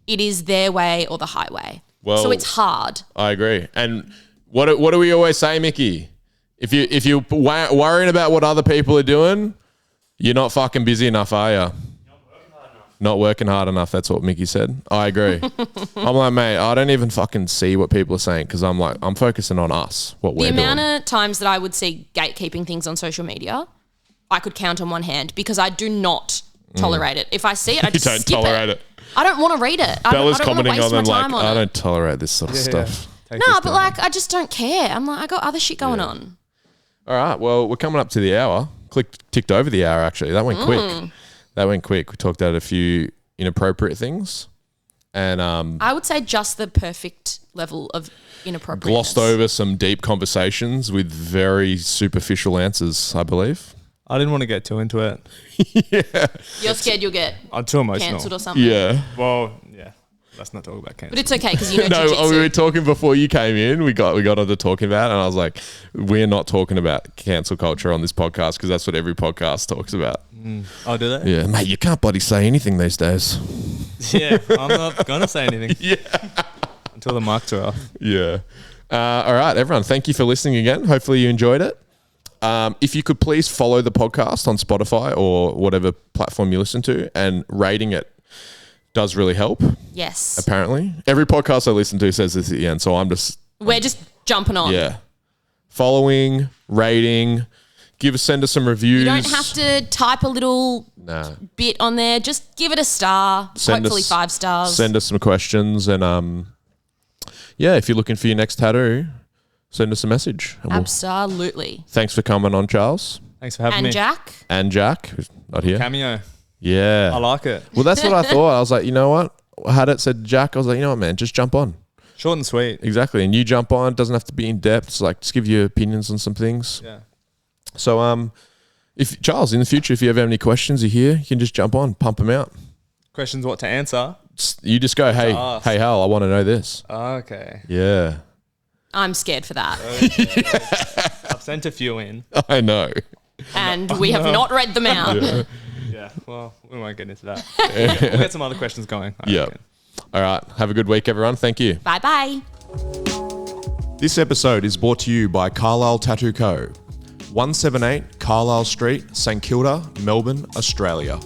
A: It is their way or the highway.
B: Well,
A: so it's hard.
B: I agree. And what do we always say, Mickey? If you're worrying about what other people are doing, you're not fucking busy enough, are you? Not working hard enough. That's what Mickey said. I agree. I'm like, mate, I don't even fucking see what people are saying because I'm focusing on us, what we're doing.
A: The amount of times that I would see gatekeeping things on social media, I could count on one hand because I do not tolerate it. If I see it, I just skip it. I don't want to read it.
B: Bella's
A: I don't
B: commenting on them like, I
A: it.
B: don't tolerate this sort of stuff.
A: No, but like, I just don't care. I'm like, I got other shit going on.
B: All right. Well, we're coming up to the hour. Ticked over the hour, actually. That went quick. We talked about a few inappropriate things. And
A: I would say just the perfect level of inappropriate.
B: Glossed over some deep conversations with very superficial answers, I believe.
D: I didn't want to get too into it.
A: You're scared you'll get
D: too emotional.
A: cancelled or something.
B: Yeah.
D: Well, yeah. Let's not talk about cancel.
A: But it's okay because you know
B: No,
A: jiu-jitsu.
B: we were talking before you came in. We got onto talking about it, and I was like, we're not talking about cancel culture on this podcast because that's what every podcast talks about.
D: Oh, do they?
B: Yeah, mate, you can't bloody say anything these days.
D: Yeah, I'm not going to say anything.
B: Yeah.
D: Until the mics are off.
B: Yeah. All right, everyone. Thank you for listening again. Hopefully you enjoyed it. If you could please follow the podcast on Spotify or whatever platform you listen to, and rating it does really help.
A: Yes.
B: Apparently. Every podcast I listen to says this at the end, so
A: we're just jumping on.
B: Yeah. Following, rating, send us some reviews.
A: You don't have to type a little bit on there. Just give it a star. Hopefully 5 stars.
B: Send us some questions, and if you're looking for your next tattoo, send us a message.
A: Absolutely.
B: Thanks for coming on, Charles.
D: Thanks for having me.
B: And Jack, who's not here.
D: Cameo.
B: Yeah.
D: I like it.
B: Well, that's what I thought. I was like, you know what? I had it said Jack. I was like, you know what, man? Just jump on.
D: Short and sweet.
B: Exactly. And you jump on. It doesn't have to be in depth. It's like, just give your opinions on some things.
D: Yeah.
B: So, if Charles, in the future, if you ever have any questions you're here, you can just jump on, pump them out.
D: Questions what to answer?
B: You just go, hey, Hal, I want to know this.
D: Okay.
B: Yeah.
A: I'm scared for that.
D: Okay. I've sent a few in.
B: I know.
A: And we have not read them out.
D: Yeah, well, we won't get into that. We'll get some other questions going.
B: Yeah. All right. Have a good week, everyone. Thank you.
A: Bye-bye.
B: This episode is brought to you by Carlisle Tattoo Co. 178 Carlisle Street, St Kilda, Melbourne, Australia.